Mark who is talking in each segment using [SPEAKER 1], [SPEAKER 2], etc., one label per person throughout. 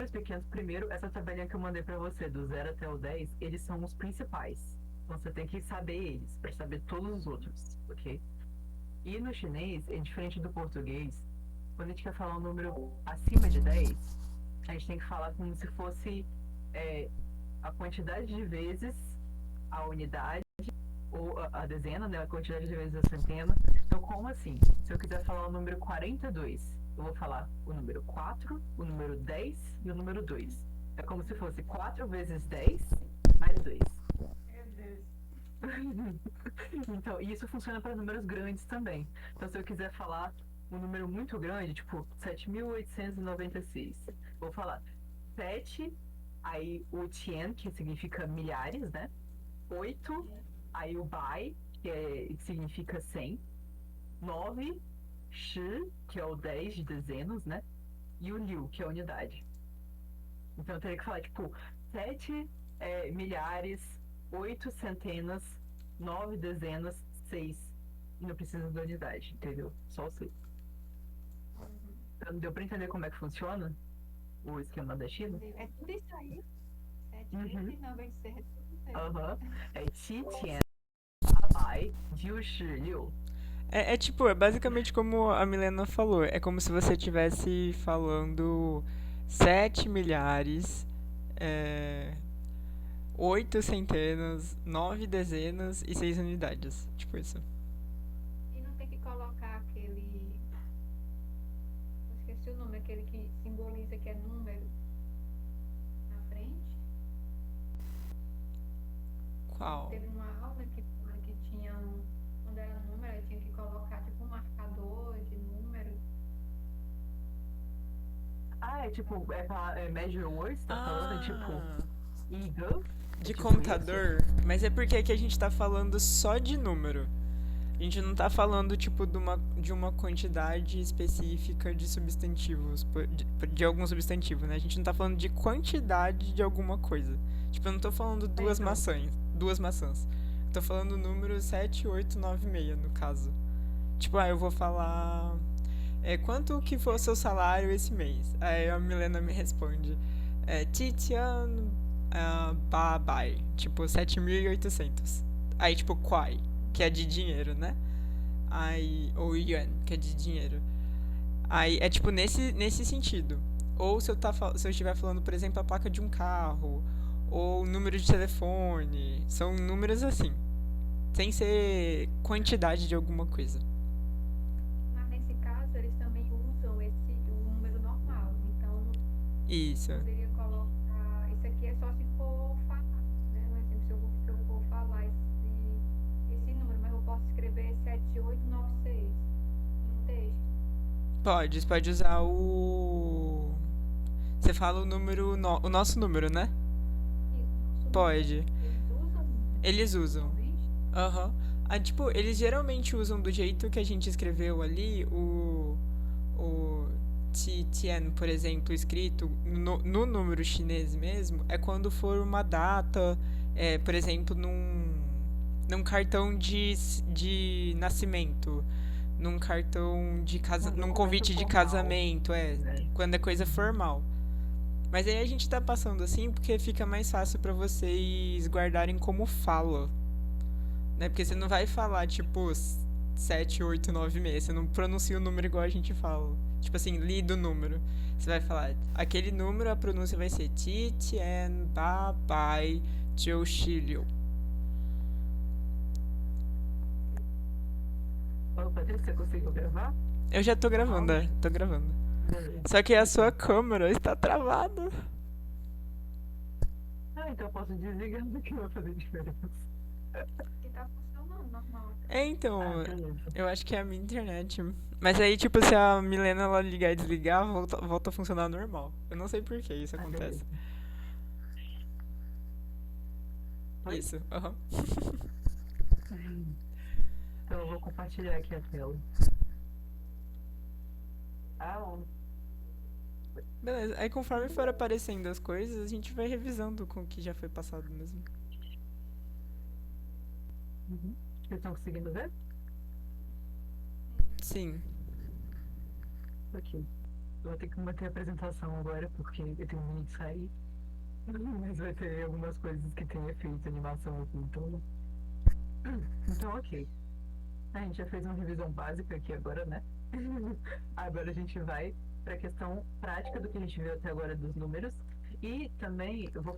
[SPEAKER 1] números pequenos, primeiro, essa tabelinha que eu mandei pra você, do 0 até o 10, eles são os principais. Então você tem que saber eles, para saber todos os outros, ok? E no chinês, é diferente do português, quando a gente quer falar um número acima de 10, a gente tem que falar como se fosse é, a quantidade de vezes a unidade, ou a dezena, né? A quantidade de vezes a centena. Então, como assim? Se eu quiser falar o número 42, eu vou falar o número 4, o número 10 e o número 2. É como se fosse 4 vezes 10 mais 2.
[SPEAKER 2] Meu Deus.
[SPEAKER 1] Então, e isso funciona para números grandes também. Então, se eu quiser falar um número muito grande, tipo 7.896, vou falar 7, aí o tien, que significa milhares, né? 8, aí o bai, que significa 100, 9, shi, que é o 10 de dezenas, né? E o liu, que é a unidade. Então eu teria que falar, tipo, 7 milhares, 8 centenas, 9 dezenas, 6. E não precisa da unidade, entendeu? Só o 6.
[SPEAKER 2] Uhum.
[SPEAKER 1] Então, deu pra entender como é que funciona o esquema da China?
[SPEAKER 2] Entendeu? É tudo isso aí.
[SPEAKER 1] Uhum.
[SPEAKER 2] 7.097, tudo isso aí.
[SPEAKER 1] Aham. É Qi Tian Bai Jiu Shi Liu.
[SPEAKER 3] É tipo, é basicamente como a Milena falou. É como se você estivesse falando 7 milhares, é, 8 centenas, 9 dezenas e 6 unidades. Tipo isso.
[SPEAKER 2] E não tem que colocar aquele. Eu esqueci o nome, aquele que simboliza que é número na frente.
[SPEAKER 3] Qual?
[SPEAKER 2] Teve uma aula que falaram que tinha. Quando era número, aí tinha que colocar tipo um marcador de número.
[SPEAKER 1] Ah, é tipo, é Measure Words, tá falando? É tipo,
[SPEAKER 3] Ah,
[SPEAKER 1] Eagle? É
[SPEAKER 3] de
[SPEAKER 1] tipo isso?
[SPEAKER 3] contador. Mas é porque aqui a gente tá falando só de número. A gente não tá falando, tipo, de uma quantidade específica de substantivos, de algum substantivo, né? A gente não tá falando de quantidade de alguma coisa. Tipo, eu não tô falando
[SPEAKER 1] É, então.
[SPEAKER 3] duas maçãs. Eu tô falando o número 7896 no caso. Tipo, eu vou falar. Quanto que foi o seu salário esse mês? Aí a Milena me responde. Titian Babai. Tipo, 7.800. Aí, tipo, Kwai, que é de dinheiro, né? Aí, ou Yuan, que é de dinheiro. Aí, é tipo nesse sentido. Ou se eu estiver falando, por exemplo, a placa de um carro, ou o número de telefone. São números assim. Sem ser quantidade de alguma coisa.
[SPEAKER 2] Mas nesse caso, eles também usam o número normal. Então,
[SPEAKER 3] Isso.
[SPEAKER 2] poderia colocar. Isso aqui é só se for falar, né? Um exemplo, se eu for falar esse número, mas eu posso escrever 7896 em um texto.
[SPEAKER 3] Pode usar o. Você fala o número. O nosso número, né?
[SPEAKER 2] Isso, nosso número.
[SPEAKER 3] Pode.
[SPEAKER 2] Eles usam
[SPEAKER 3] Eles usam.
[SPEAKER 2] normalmente?
[SPEAKER 3] Aham. Tipo, eles geralmente usam do jeito que a gente escreveu ali, o Tian, por exemplo, escrito no número chinês mesmo, é quando for uma data, por exemplo, num cartão de nascimento, num cartão de casa,
[SPEAKER 1] Um
[SPEAKER 3] num
[SPEAKER 1] documento
[SPEAKER 3] convite de
[SPEAKER 1] formal,
[SPEAKER 3] casamento,
[SPEAKER 1] né?
[SPEAKER 3] quando é coisa
[SPEAKER 1] Uhum.
[SPEAKER 3] formal. Mas aí a gente tá passando assim porque fica mais fácil pra vocês guardarem como fala, né? Porque você não vai falar, tipo, 7896. Você não pronuncia o número igual a gente fala. Tipo assim, lido o número. Você vai falar, aquele número, a pronúncia vai ser Ti, Tien, Ba, Bai, Jiu, Shi, Liu.
[SPEAKER 1] Ô, Patrícia, você conseguiu gravar?
[SPEAKER 3] Eu já tô
[SPEAKER 1] O
[SPEAKER 3] gravando,
[SPEAKER 1] áudio?
[SPEAKER 3] tô gravando.
[SPEAKER 1] Beleza.
[SPEAKER 3] Só que a sua
[SPEAKER 1] Ok.
[SPEAKER 3] câmera está travada.
[SPEAKER 1] Ah, então eu posso desligar que não vai fazer diferença.
[SPEAKER 2] Que tá funcionando normal até.
[SPEAKER 1] Ah,
[SPEAKER 3] Então,
[SPEAKER 1] beleza.
[SPEAKER 3] eu acho que é a minha internet. Mas aí, tipo, se a Milena ela ligar e desligar, volta a funcionar normal. Eu não sei por que isso
[SPEAKER 1] Ah,
[SPEAKER 3] acontece.
[SPEAKER 1] beleza. Oi?
[SPEAKER 3] Isso, aham.
[SPEAKER 1] Então eu vou compartilhar aqui a tela. Ah, ó.
[SPEAKER 3] Beleza, aí conforme for aparecendo as coisas, a gente vai revisando com o que já foi passado mesmo.
[SPEAKER 1] Uhum. Vocês estão conseguindo ver?
[SPEAKER 3] Sim.
[SPEAKER 1] Aqui. Eu vou ter que manter a apresentação agora, porque eu tenho medo de sair. Mas vai ter algumas coisas que tem efeito, animação aqui, então. Então, ok. A gente já fez uma revisão básica aqui agora, né? Agora a gente vai para a questão prática do que a gente viu até agora dos números. E também eu vou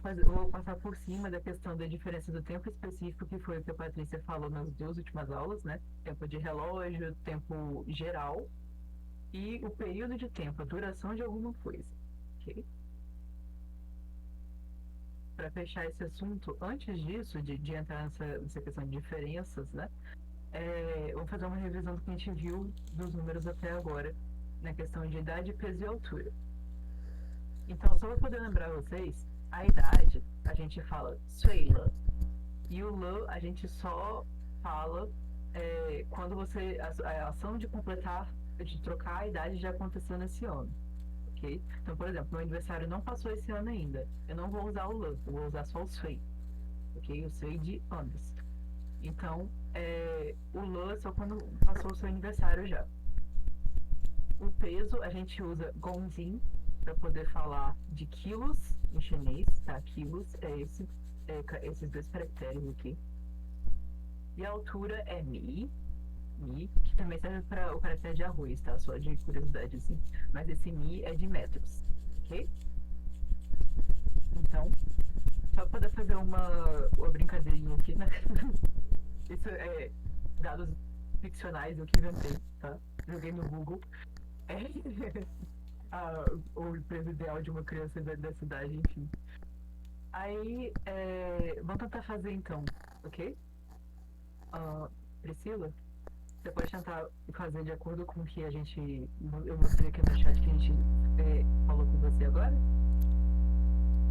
[SPEAKER 1] passar por cima da questão da diferença do tempo específico, que foi o que a Patrícia falou nas duas últimas aulas, né? Tempo de relógio, tempo geral e o período de tempo, a duração de alguma coisa. Ok? Para fechar esse assunto, antes disso, de entrar nessa questão de diferenças, né? Vou fazer uma revisão do que a gente viu dos números até agora, na questão de idade, peso e altura. Então, só para poder lembrar vocês, a idade a gente fala Suela. E o Lã a gente só fala quando você. A ação de completar, de trocar a idade já aconteceu nesse ano. Ok? Então, por exemplo, meu aniversário não passou esse ano ainda. Eu não vou usar o Lã, eu vou usar só o Sui. Ok? O Sui de anos. Então, o Lã só quando passou o seu aniversário já. O peso a gente usa Gongjin para poder falar de quilos em chinês, tá? Quilos esses dois caracteres aqui. E a altura é Mi, que também serve para o caractere de arroz, tá? Só de curiosidade, assim. Mas esse Mi é de metros, ok? Então, só para poder fazer uma brincadeirinha aqui, né? Isso é dados ficcionais, eu que inventei, tá? Joguei no Google. O peso ideal de uma criança da cidade, enfim. Aí, vamos tentar fazer então, ok? Priscila, você pode tentar fazer de acordo com o que eu mostrei aqui no chat que a gente falou com você agora?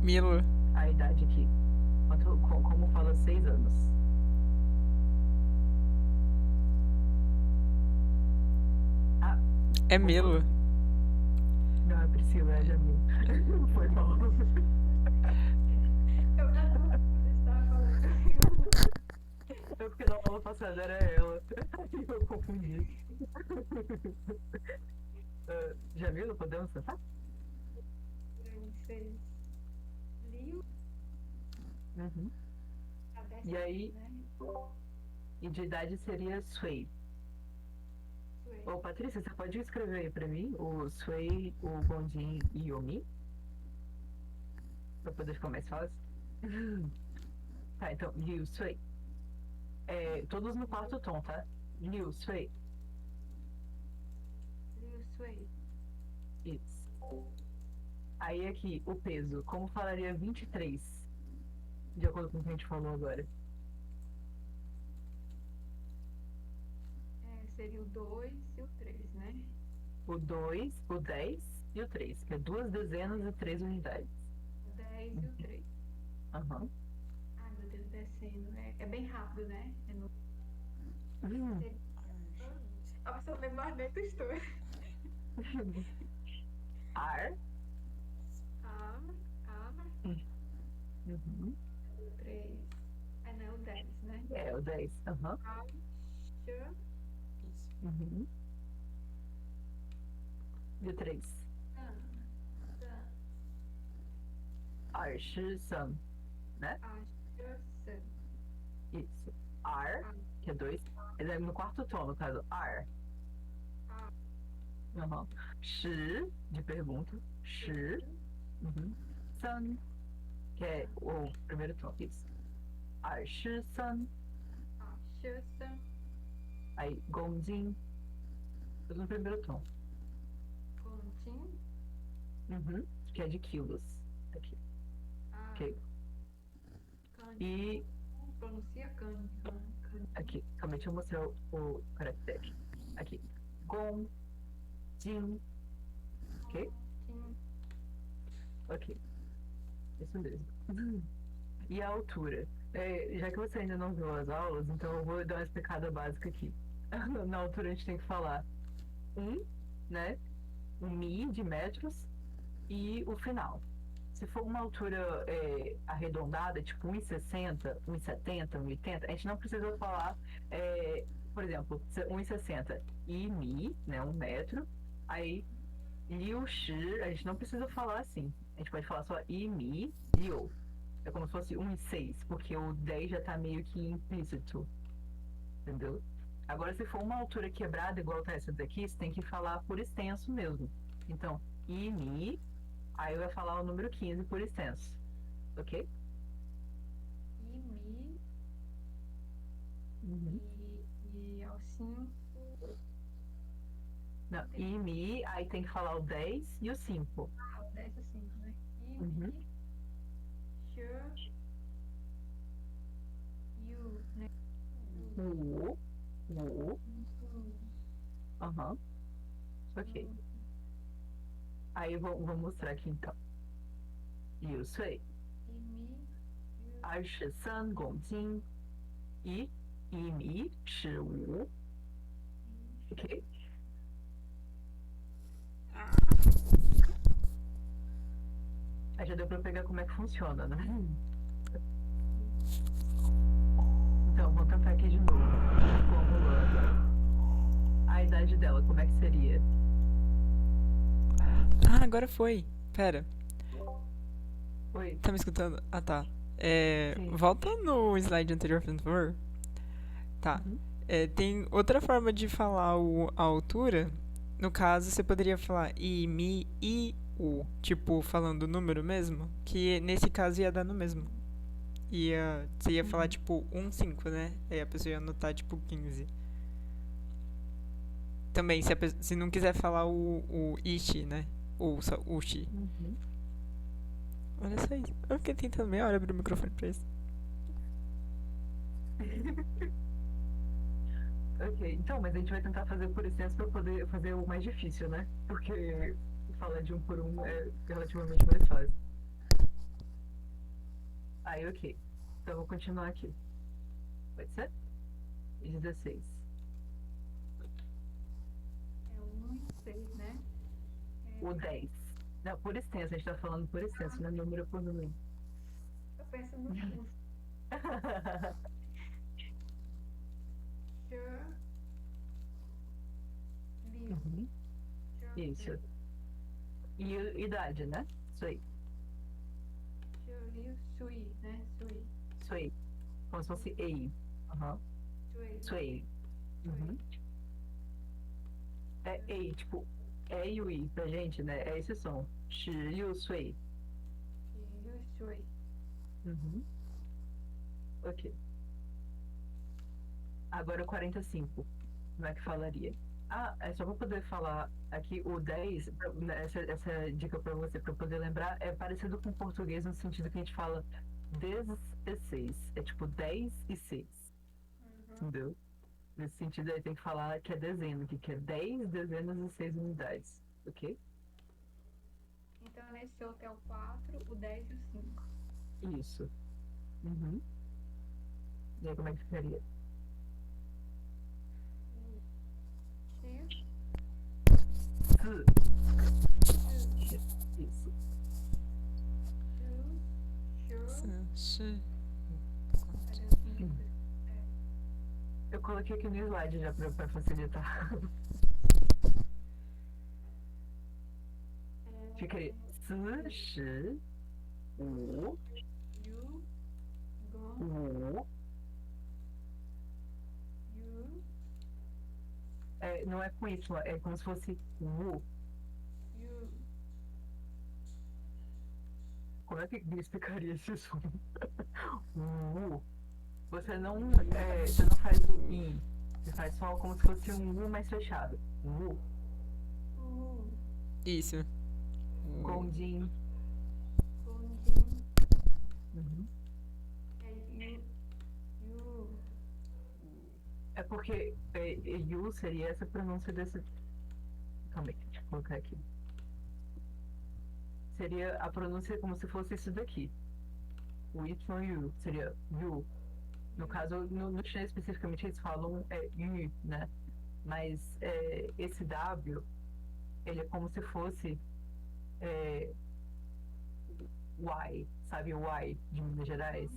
[SPEAKER 3] Milo.
[SPEAKER 1] A idade aqui. Como fala 6 anos.
[SPEAKER 3] É Milo.
[SPEAKER 1] Não, é Priscila, é Jamil. Foi mal. É porque na aula passada era ela. Aí eu confundi. Jamil, podemos tentar?
[SPEAKER 2] Liu.
[SPEAKER 1] Uhum. E aí, e de idade seria Sui. Ô, Patrícia, você pode escrever aí pra mim o Sui, o Gongjin e o Mi? Pra poder ficar mais fácil. Tá, então, Liu Sui. Todos no quarto tom, tá? Liu Sui.
[SPEAKER 2] Liu Sui.
[SPEAKER 1] Isso. Aí aqui, o peso. Como falaria 23? De acordo com o que a gente falou agora.
[SPEAKER 2] Seria o 2 e o 3, né?
[SPEAKER 1] O 2, o 10 e o 3, que é 2 dezenas e 3 unidades.
[SPEAKER 2] O 10 e o 3.
[SPEAKER 1] Aham.
[SPEAKER 2] Ai, meu Deus, descendo. É bem rápido, né? A pessoa lembra mais bem do estudo.
[SPEAKER 1] Ar.
[SPEAKER 2] Uhum. 3. Não é o 10, né?
[SPEAKER 1] É, o 10. Aham.
[SPEAKER 2] Isso.
[SPEAKER 1] Uhum. E o 3. Ar, shi, san. Né? Isso. Ar, que é 2. Ele é no quarto tom, no caso. Ar. Uhum. Shi, de pergunta. Shi. Uhum. San, que é o primeiro tom. Isso. Ar, shi, san. Aí, Gongjin. Tudo no primeiro tom.
[SPEAKER 2] Gongjin.
[SPEAKER 1] Uhum. Que é de quilos. Aqui. Ok. E.
[SPEAKER 2] Pronuncia Kan.
[SPEAKER 1] Aqui. Calma, deixa eu mostrar o caractere. Aqui. Gongjin. Ok? Ok. Isso mesmo. E a altura? Já que você ainda não viu as aulas, então eu vou dar uma explicada básica aqui. Na altura a gente tem que falar né? Um Mi de metros e o final. Se for uma altura arredondada, tipo 1,60, 1,70, 1,80, a gente não precisa falar, por exemplo, 1,60 e Mi, né? 1 metro. Aí E o shi, a gente não precisa falar assim. A gente pode falar só i, mi, yo. É como se fosse 1 e 6, porque o 10 já tá meio que implícito. Entendeu? Agora, se for uma altura quebrada, igual tá essa daqui, você tem que falar por extenso mesmo. Então, i, mi, aí vai falar o número 15 por extenso. Ok?
[SPEAKER 2] I, mi,
[SPEAKER 1] Uhum.
[SPEAKER 2] e ao 5.
[SPEAKER 1] Não, i, mi, aí tem que falar o 10 e o 5.
[SPEAKER 2] Ah, o 10 e o 5, né? I,
[SPEAKER 1] Uhum.
[SPEAKER 2] mi, she, you, né?
[SPEAKER 1] O, aham, ok. Aí eu vou mostrar aqui então. 6岁，I,
[SPEAKER 2] mi, you,
[SPEAKER 1] 23公斤，一米15。Ok? Aí já deu pra pegar como é que funciona, né? Então, vou tentar aqui de novo. Formulando. A idade dela, como é que seria?
[SPEAKER 3] Ah, agora foi. Pera,
[SPEAKER 1] Oi?
[SPEAKER 3] tá me escutando? Ah, tá.
[SPEAKER 1] Sim.
[SPEAKER 3] Volta no slide anterior, por favor. Tá.
[SPEAKER 1] Uhum.
[SPEAKER 3] Tem outra forma de falar a altura. No caso, você poderia falar i, mi, i, u. Tipo, falando o número mesmo. Que nesse caso ia dar no mesmo. Você ia falar, tipo, 5, né? Aí a pessoa ia anotar, tipo, 15. Também, se não quiser falar o ishi, né? Ou só ushi.
[SPEAKER 1] Uhum.
[SPEAKER 3] Olha só isso. Eu fiquei tentando meia hora abrir o microfone pra isso.
[SPEAKER 1] Ok, então, mas a gente vai tentar fazer por extenso para poder fazer o mais difícil, né? Porque falar de um por um é relativamente mais fácil. Aí, ok. Então, eu vou continuar aqui. Pode ser? 16.
[SPEAKER 2] é o 1 e o 6, né?
[SPEAKER 1] O 10. Não, por extenso, a gente tá falando por extenso, não é número por número.
[SPEAKER 2] Eu penso no curso. She, liu,
[SPEAKER 1] Uhum.
[SPEAKER 2] she,
[SPEAKER 1] Isso. E idade, né? Isso aí.
[SPEAKER 2] she, liu, sui, né? Sui,
[SPEAKER 1] Isso aí. Como se fosse ei. Aham.
[SPEAKER 2] sui,
[SPEAKER 1] Isso aí. Uhum. É ei, tipo, é e o i pra gente, né? É esse som. Shi, yu, sui.
[SPEAKER 2] liu, sui.
[SPEAKER 1] Uhum. Ok. Agora o 45. Como é que falaria? Ah, é só pra poder falar aqui o 10, né, essa dica pra você, pra poder lembrar, é parecido com o português no sentido que a gente fala 16. É tipo 10 e 6. Entendeu? Nesse sentido aí tem que falar que é dezena, que é 10 dezenas e 6 unidades. Ok?
[SPEAKER 2] Então, nesse outro é o 4, o 10 e o 5.
[SPEAKER 1] Isso. Uhum. E aí como é que ficaria?
[SPEAKER 2] X,
[SPEAKER 1] Isso.
[SPEAKER 2] shu, cadê o 5?
[SPEAKER 1] Eu coloquei aqui no slide já pra facilitar. Ficaria 45,
[SPEAKER 2] Yu, gon, yu,
[SPEAKER 1] não é com Y, é como se fosse Wu.
[SPEAKER 2] yu,
[SPEAKER 1] Como é que eu explicaria esse som? Wu. Você não faz o I. Você faz só como se fosse um U mais fechado. Wu.
[SPEAKER 3] Isso.
[SPEAKER 1] Gondin.
[SPEAKER 2] gonjin,
[SPEAKER 1] Uhum.
[SPEAKER 2] yu, yu,
[SPEAKER 1] É porque Yu seria essa pronúncia desse. Calma aí, deixa eu colocar aqui. Seria a pronúncia como se fosse isso daqui. O YU seria Yu. No caso, no chinês especificamente eles falam Yu, né? Mas esse W, ele é como se fosse Y, sabe o Y de Minas Gerais?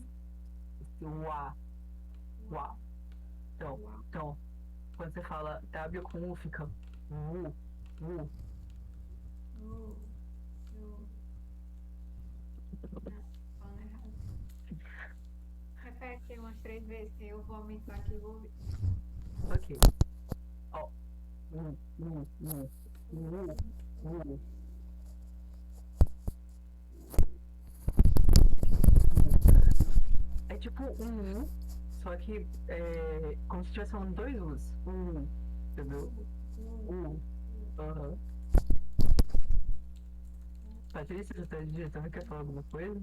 [SPEAKER 1] Esse Wa, Wa. Então, quando você fala W com U, fica Wu, Wu.
[SPEAKER 2] U, U. Não, falando errado. Repete aí umas 3 vezes que eu vou aumentar aqui e vou ver.
[SPEAKER 1] Ok. Ó. É tipo um U, só que é como se estivesse falando dois U's. Entendeu? Aham. Patrícia, você tá digitando, quer falar alguma coisa?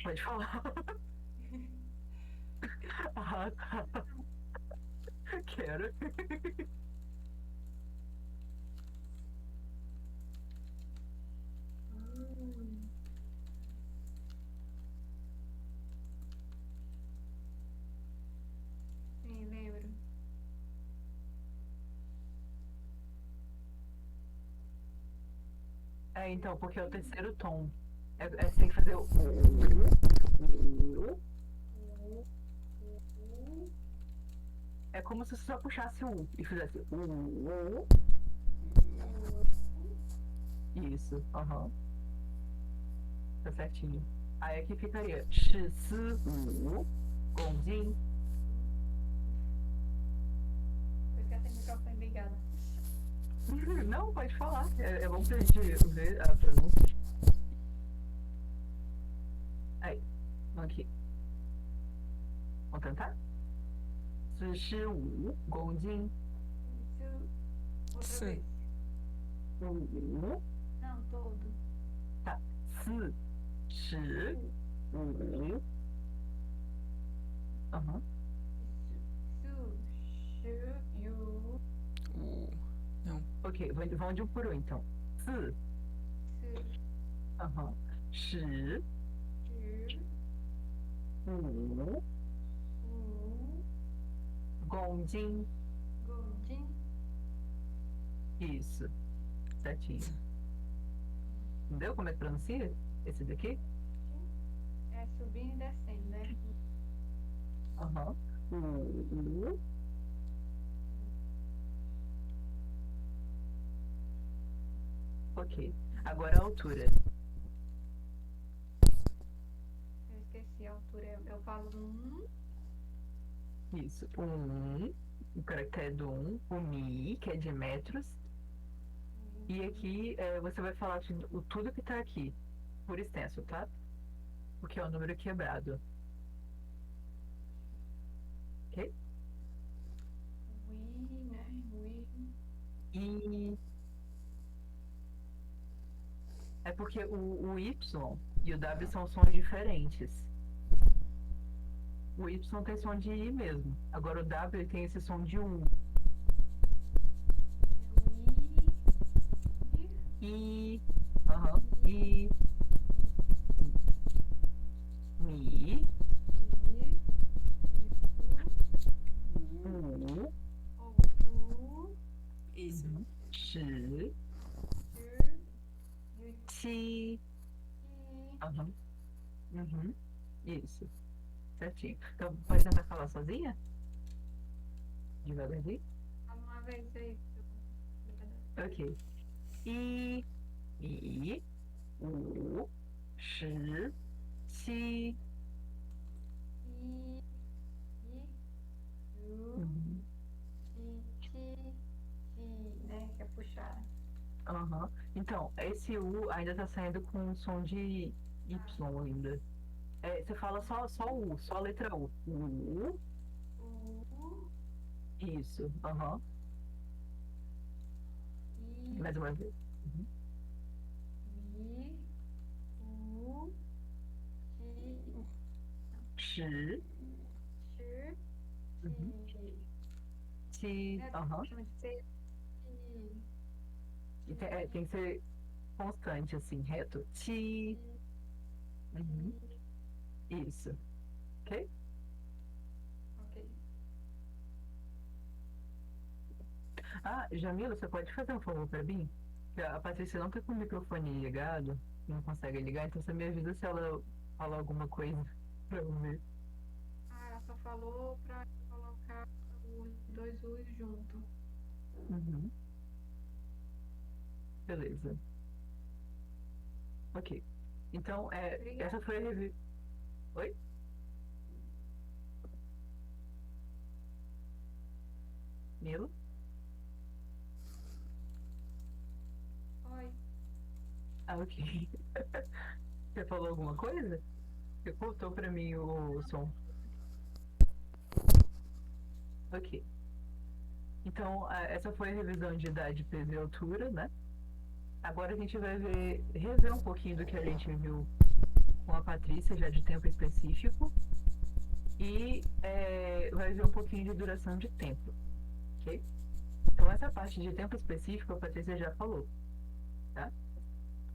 [SPEAKER 1] Pode falar. Ah, tá. Quero.
[SPEAKER 2] Hum. Sim, lembro.
[SPEAKER 1] É, então, porque é o terceiro tom. Você tem que fazer o. É como se você só puxasse um e fizesse. Isso, aham. Tá certinho. Aí aqui ficaria. 14公斤.
[SPEAKER 2] Eu esqueci o microfone ligado.
[SPEAKER 1] Não, pode falar. É bom pra gente ver a pronúncia. Aí, aqui. Vamos tentar? 45公斤.
[SPEAKER 2] Isso. Outra
[SPEAKER 3] Sim.
[SPEAKER 2] vez.
[SPEAKER 1] Não,
[SPEAKER 2] Não, todo.
[SPEAKER 1] tá. 45. Aham.
[SPEAKER 2] Su, shu, yu,
[SPEAKER 3] Não.
[SPEAKER 1] Ok, vamos de um por um então. 4.
[SPEAKER 2] su,
[SPEAKER 1] Aham. 10.
[SPEAKER 2] shu,
[SPEAKER 1] 5.
[SPEAKER 2] u,
[SPEAKER 1] 公斤.
[SPEAKER 2] gojin.
[SPEAKER 1] Isso. Certinho. Entendeu como é que pronuncia esse daqui?
[SPEAKER 2] É subindo e descendo, né?
[SPEAKER 1] Aham. Ok. Agora a altura.
[SPEAKER 2] Eu esqueci a altura. Eu falo
[SPEAKER 1] Isso. O caractere do o mi, que é de metros. E aqui você vai falar tudo que tá aqui, por extenso, tá? Porque é o número quebrado. Ok?
[SPEAKER 2] wi, né? Wi.
[SPEAKER 1] E é porque o Y e o W são sons diferentes. O Y tem som de I mesmo. Agora o W tem esse som de U. I. Aham. I. Mi. U.
[SPEAKER 3] Isso.
[SPEAKER 1] Shi. Ti. Aham. Uhum. Isso. Certinho. Então, pode tentar falar sozinha? Devagarzinho?
[SPEAKER 2] Uma vez aí.
[SPEAKER 1] Ok. I. I. U. Shi. Ti. Uhum.
[SPEAKER 2] Né? Que é puxar.
[SPEAKER 1] Aham. Então, esse U ainda tá saindo com som de Y ainda. Você fala só o U, só a letra U. U. Isso. Aham. Mais uma vez. Uhum. Shi. Uhum. Ti. Aham. E tem que ser constante, assim, reto. Ti. Uhum. Isso. Ok?
[SPEAKER 2] Ok.
[SPEAKER 1] Ah, Jamila, você pode fazer um favor pra mim? Que a Patrícia não tá com o microfone ligado, não consegue ligar, então você me avisa se ela falar alguma coisa pra eu ver.
[SPEAKER 2] Ah, ela só falou pra colocar o dois U's junto.
[SPEAKER 1] Uhum. Beleza. Ok. Então,
[SPEAKER 2] Obrigada.
[SPEAKER 1] essa foi a review. Oi? Nilo?
[SPEAKER 2] Oi.
[SPEAKER 1] Ah, ok. Você falou alguma coisa? Você cortou pra mim o som. Ok. Então, essa foi a revisão de idade, peso e altura, né? Agora a gente vai rever um pouquinho do que a gente viu com a Patrícia, já de tempo específico. E vai ver um pouquinho de duração de tempo, ok? Então, essa parte de tempo específico, a Patrícia já falou, tá?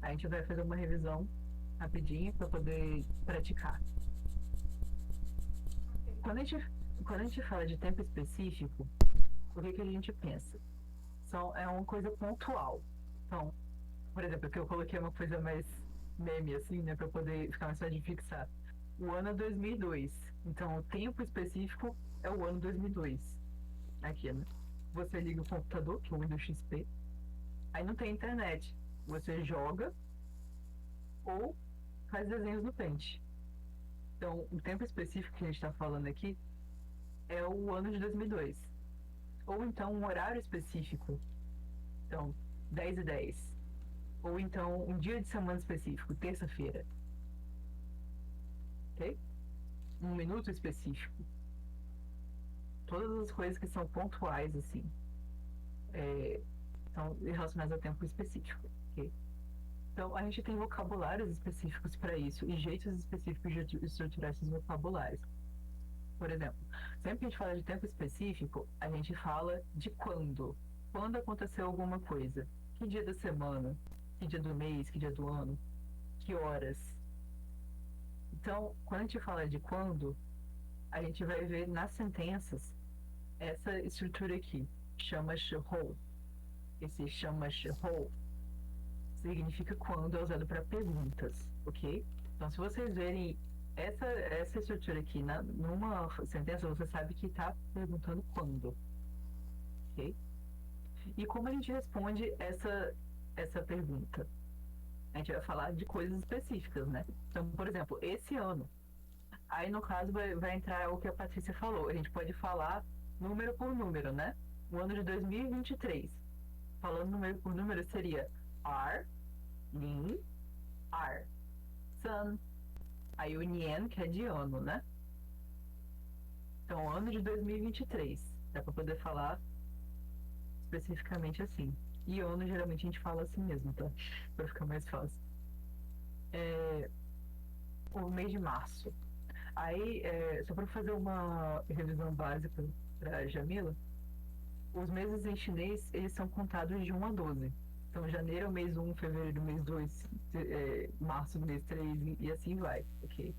[SPEAKER 1] A gente vai fazer uma revisão rapidinho para poder praticar.
[SPEAKER 2] Ok.
[SPEAKER 1] Quando a gente fala de tempo específico, o que a gente pensa? É uma coisa pontual. Então, por exemplo, aqui eu coloquei uma coisa mais meme, assim, né, para poder ficar mais fácil de fixar. O ano é 2002. Então, o tempo específico é o ano 2002. Aqui, né? Você liga o computador, que é o Windows XP, aí não tem internet. Você joga ou faz desenhos no Paint. Então, o tempo específico que a gente está falando aqui é o ano de 2002. Ou então um horário específico. Então, 10h10. Ou então um dia de semana específico, terça-feira. Ok? Um minuto específico. Todas as coisas que são pontuais, assim, são relacionadas a tempo específico. Ok? Então, a gente tem vocabulários específicos para isso e jeitos específicos de estruturar esses vocabulários. Por exemplo, sempre que a gente fala de tempo específico, a gente fala de quando. Quando aconteceu alguma coisa. Que dia da semana? Que dia do mês? Que dia do ano? Que horas? Então, quando a gente fala de quando, a gente vai ver nas sentenças essa estrutura aqui. Chama-se whole. Esse chama-se whole significa quando é usado para perguntas, ok? Então, se vocês verem essa estrutura aqui numa sentença, você sabe que está perguntando quando, ok? E como a gente responde essa pergunta? A gente vai falar de coisas específicas, né? Então, por exemplo, esse ano. Aí, no caso, vai entrar o que a Patrícia falou. A gente pode falar número por número, né? O ano de 2023. Falando número por número, seria R, Lin, R, Sun. Aí o Nien, que é de ano, né? Então, ano de 2023. Dá pra poder falar especificamente assim. E ano, geralmente, a gente fala assim mesmo, tá? Pra ficar mais fácil. O mês de março. Aí, só para fazer uma revisão básica para Jamila, os meses em chinês, eles são contados de 1 a 12. Então, janeiro é o mês 1, fevereiro é o mês 2, março é o mês 3 e assim vai, ok?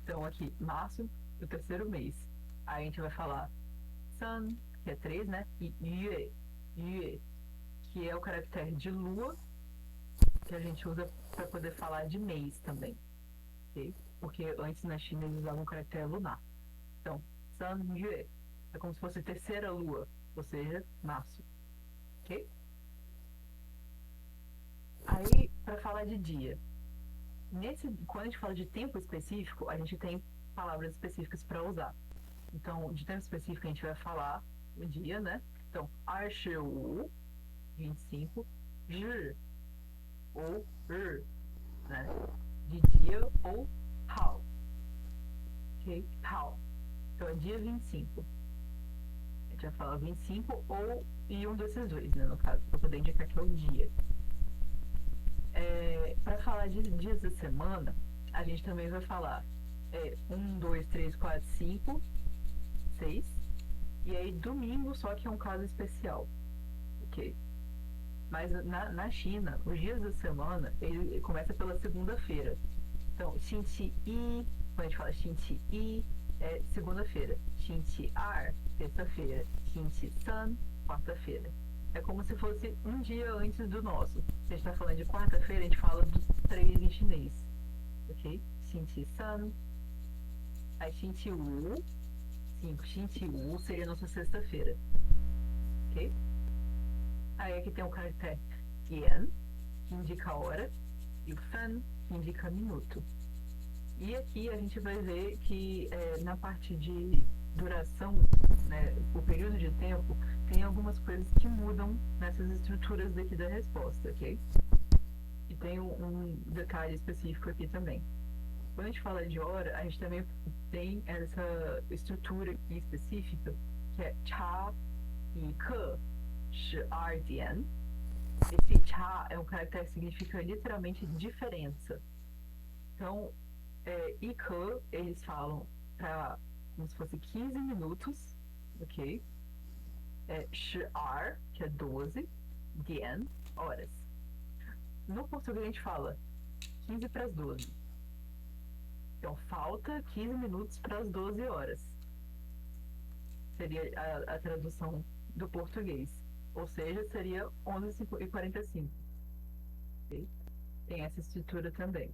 [SPEAKER 1] Então, aqui, março, o terceiro mês. Aí a gente vai falar sun, que é 3, né? E yue, que é o caractere de lua, que a gente usa para poder falar de mês também, ok? Porque antes na China eles usavam o caractere lunar. Então, Sun Yue é como se fosse terceira lua, ou seja, março. Ok? Aí, para falar de dia. Quando a gente fala de tempo específico, a gente tem palavras específicas para usar. Então, de tempo específico, a gente vai falar o dia, né? Então, 25, 25, Zhi, ou né? De dia, ou Hao. Ok? Hao. Então, é dia 25. A gente vai falar 25 ou e um desses dois, né? No caso, para poder indicar que é o dia. Para falar de dias da semana, a gente também vai falar 1, 2, 3, 4, 5, 6. E aí, domingo, só que é um caso especial. Ok? Mas na China, os dias da semana, ele começa pela segunda-feira. Então, Xinqi I, quando a gente fala Xinqi I, é segunda-feira. Xinqi Ar, terça-feira. Xinqi San, quarta-feira. É como se fosse um dia antes do nosso. Se a gente está falando de quarta-feira, a gente fala do 3 em chinês. Ok? Xinqi San. Aí Xinqi Wu 5, Shinchi-U, seria nossa sexta-feira. Ok? Aí aqui tem o caractere Tien, que indica a hora, e o Fan, que indica minuto. E aqui a gente vai ver que na parte de duração, né, o período de tempo, tem algumas coisas que mudam nessas estruturas daqui da resposta, ok? E tem um detalhe específico aqui também. Quando a gente fala de hora, a gente também tem essa estrutura aqui específica, que é cha e ke, 12点. Esse cha é um caractere que significa literalmente diferença. Então, e ke, eles falam para como se fosse 15 minutos, ok? 12, que é 12, dian, horas. No português a gente fala 15 para as 12. Então, falta 15 minutos para as 12 horas. Seria a tradução do português. Ou seja, seria 11h45. Okay? Tem essa estrutura também.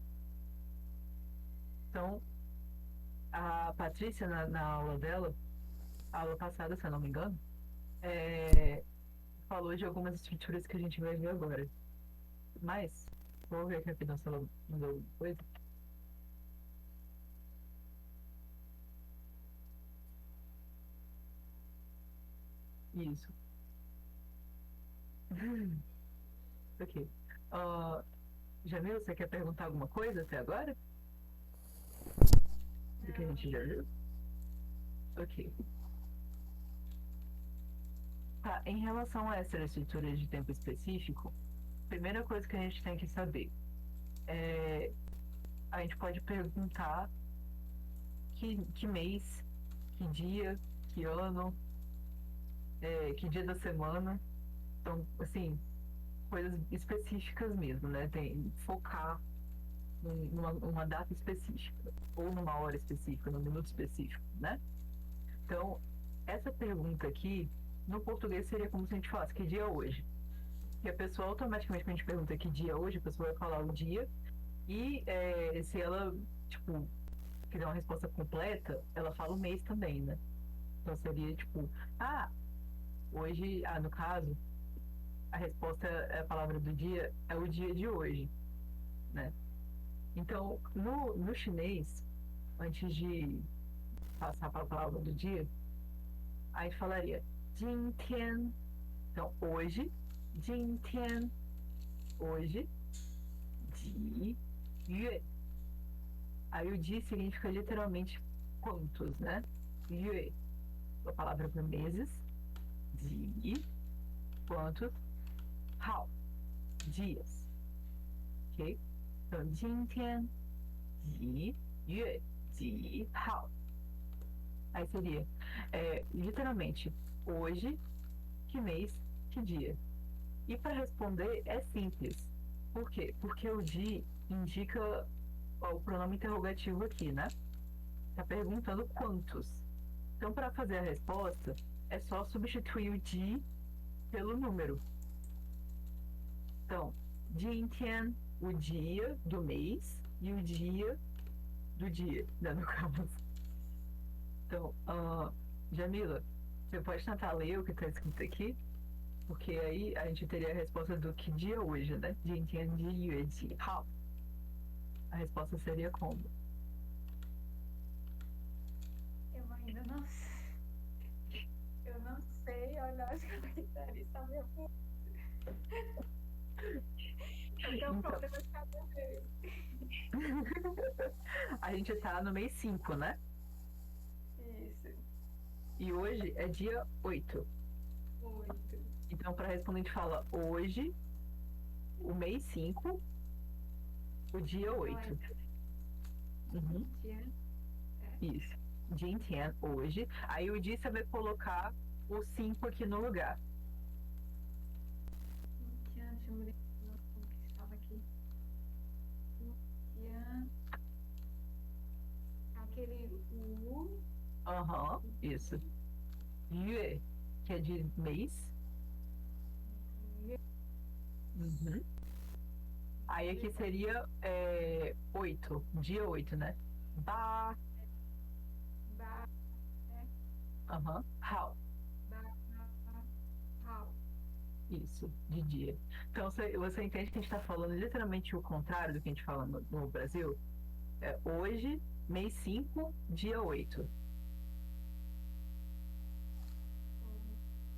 [SPEAKER 1] Então, a Patrícia, na aula dela, a aula passada, se eu não me engano, falou de algumas estruturas que a gente vai ver agora. Mas, vou ver aqui se ela mandou alguma coisa. Isso. Ok. Jamil, você quer perguntar alguma coisa até agora? Do que a gente já viu? Ok. Tá, em relação a essa estrutura de tempo específico, a primeira coisa que a gente tem que saber é... A gente pode perguntar que mês, que dia, que ano, que dia da semana. Então, assim, coisas específicas mesmo, né? Tem focar numa data específica, ou numa hora específica, num minuto específico, né? Então, essa pergunta aqui, no português seria como se a gente falasse que dia é hoje. E a pessoa automaticamente, quando a gente pergunta que dia é hoje, a pessoa vai falar o dia, e se ela, tipo, quiser uma resposta completa, ela fala o mês também, né? Então seria tipo, hoje, no caso, a resposta, a palavra do dia é o dia de hoje, né? Então, no chinês, antes de passar para a palavra do dia, aí falaria 今天. Então, hoje, 今天, hoje, 几月. Aí o dia significa literalmente quantos, né? 月, a palavra para meses, 几, quantos, 号, dias, ok? Então, 今天, 几月, 几号. Aí seria, literalmente, hoje, que mês, que dia. E para responder é simples. Por quê? Porque o di indica o pronome interrogativo aqui, né? Tá perguntando quantos. Então, para fazer a resposta, é só substituir o di pelo número. Então, 今天, o dia do mês, e o dia do dia, né, no caso. Então, Jamila, você pode tentar ler o que está escrito aqui? Porque aí a gente teria a resposta do que dia hoje, né? 今天, 几月几号. A resposta seria como?
[SPEAKER 2] Eu ainda não sei. Eu não sei olhar os comentários e saber por. Eu tenho um problema de cada vez.
[SPEAKER 1] A gente tá no mês 5, né?
[SPEAKER 2] Isso.
[SPEAKER 1] E hoje é dia 8.
[SPEAKER 2] 8.
[SPEAKER 1] Então, para responder, a gente fala hoje, o mês 5, o dia 8. Uhum.
[SPEAKER 2] Dia.
[SPEAKER 1] Isso. 今天, hoje. Aí o dia você vai colocar o 5 aqui no lugar.
[SPEAKER 2] 21, deixa eu ver como que estava aqui. 21. Aquele U.
[SPEAKER 1] Aham, isso. 月, que é de mês. Uhum. Aí aqui seria 8, dia 8, né? Ba,
[SPEAKER 2] Ba.
[SPEAKER 1] Aham. How.
[SPEAKER 2] Da Hal.
[SPEAKER 1] Isso, de dia. Então você entende que a gente está falando literalmente o contrário do que a gente fala no Brasil? É hoje, mês 5, dia 8.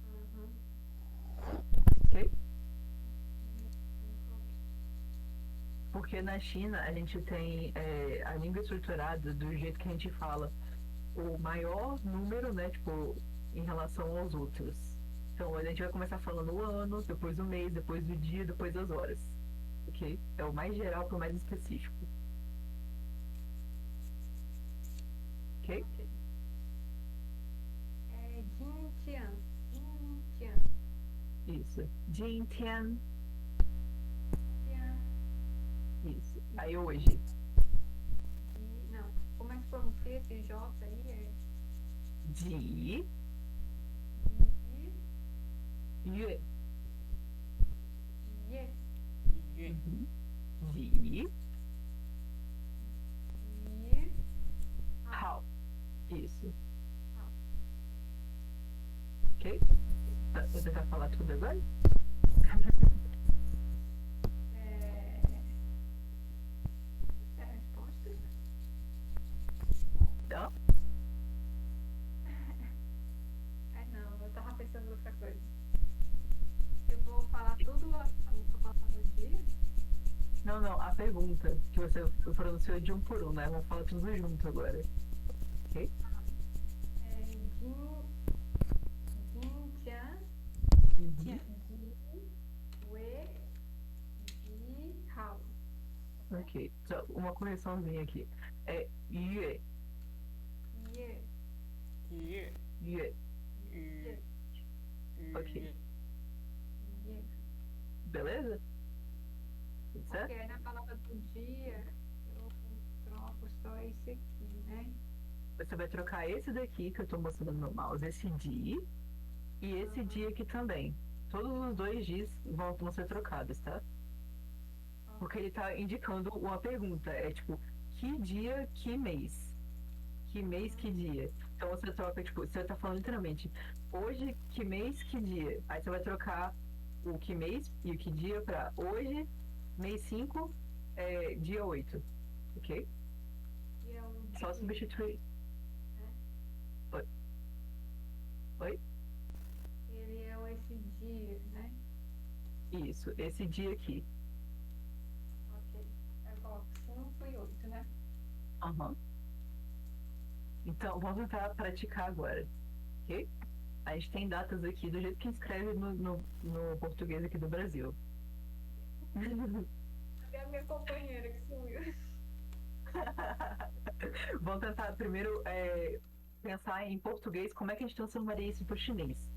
[SPEAKER 2] Uhum.
[SPEAKER 1] Ok? Porque na China a gente tem a língua estruturada do jeito que a gente fala o maior número, né? Tipo, em relação aos outros. Então a gente vai começar falando o ano, depois o mês, depois o dia, depois as horas. Ok? É o mais geral para o mais específico. Ok?
[SPEAKER 2] Ok. É Jintian. Jintian.
[SPEAKER 1] Isso. Jin, Tian.
[SPEAKER 2] Tian.
[SPEAKER 1] Isso. Aí hoje.
[SPEAKER 2] Não. Como é que pronuncia esse J aí? É
[SPEAKER 1] Ji,
[SPEAKER 2] Yi.
[SPEAKER 1] Yue.
[SPEAKER 2] Ye.
[SPEAKER 1] Uhum. Ji,
[SPEAKER 2] Yi.
[SPEAKER 1] Hao. Isso.
[SPEAKER 2] Hao.
[SPEAKER 1] Ok? Vou tentar falar tudo agora?
[SPEAKER 2] É a resposta?
[SPEAKER 1] Não?
[SPEAKER 2] Não, eu tava pensando em outra coisa. Eu vou falar tudo a palavra dia?
[SPEAKER 1] Não, não. A pergunta que você pronunciou de um por um, né? Vamos falar tudo junto agora. Ok?
[SPEAKER 2] É Jintian.
[SPEAKER 1] Uhum.
[SPEAKER 2] Ji. Wei. Ji. Hao.
[SPEAKER 1] Ok. Só uma correçãozinha aqui. É Yue.
[SPEAKER 2] Ye.
[SPEAKER 3] Yue.
[SPEAKER 1] Yue.
[SPEAKER 2] Ye.
[SPEAKER 1] Ok.
[SPEAKER 2] Ye.
[SPEAKER 1] Beleza? Tudo
[SPEAKER 2] Porque
[SPEAKER 1] certo?
[SPEAKER 2] aí na palavra do dia eu troco só esse aqui, né?
[SPEAKER 1] Você vai trocar esse daqui que eu tô mostrando no mouse, esse dia, e esse dia aqui também. Todos os dois dias vão ser trocados, tá? Porque ele tá indicando uma pergunta. É tipo, que dia, que mês? Que mês, que dia? Então você troca, tipo, você tá falando literalmente, hoje, que mês, que dia? Aí você vai trocar o que mês e o que dia pra hoje, mês 5, dia 8. Ok?
[SPEAKER 2] E é o
[SPEAKER 1] Só
[SPEAKER 2] dia,
[SPEAKER 1] substituir.
[SPEAKER 2] né?
[SPEAKER 1] Oi? Oi?
[SPEAKER 2] Ele é esse dia, né?
[SPEAKER 1] Isso, esse dia aqui.
[SPEAKER 2] Ok. Eu coloco 5 e 8, né?
[SPEAKER 1] Aham. Então, vamos tentar praticar agora, ok? A gente tem datas aqui do jeito que escreve no português aqui do Brasil.
[SPEAKER 2] Cadê a minha companheira que sumiu?
[SPEAKER 1] Vamos tentar primeiro pensar em português, como é que a gente transformaria isso para o chinês.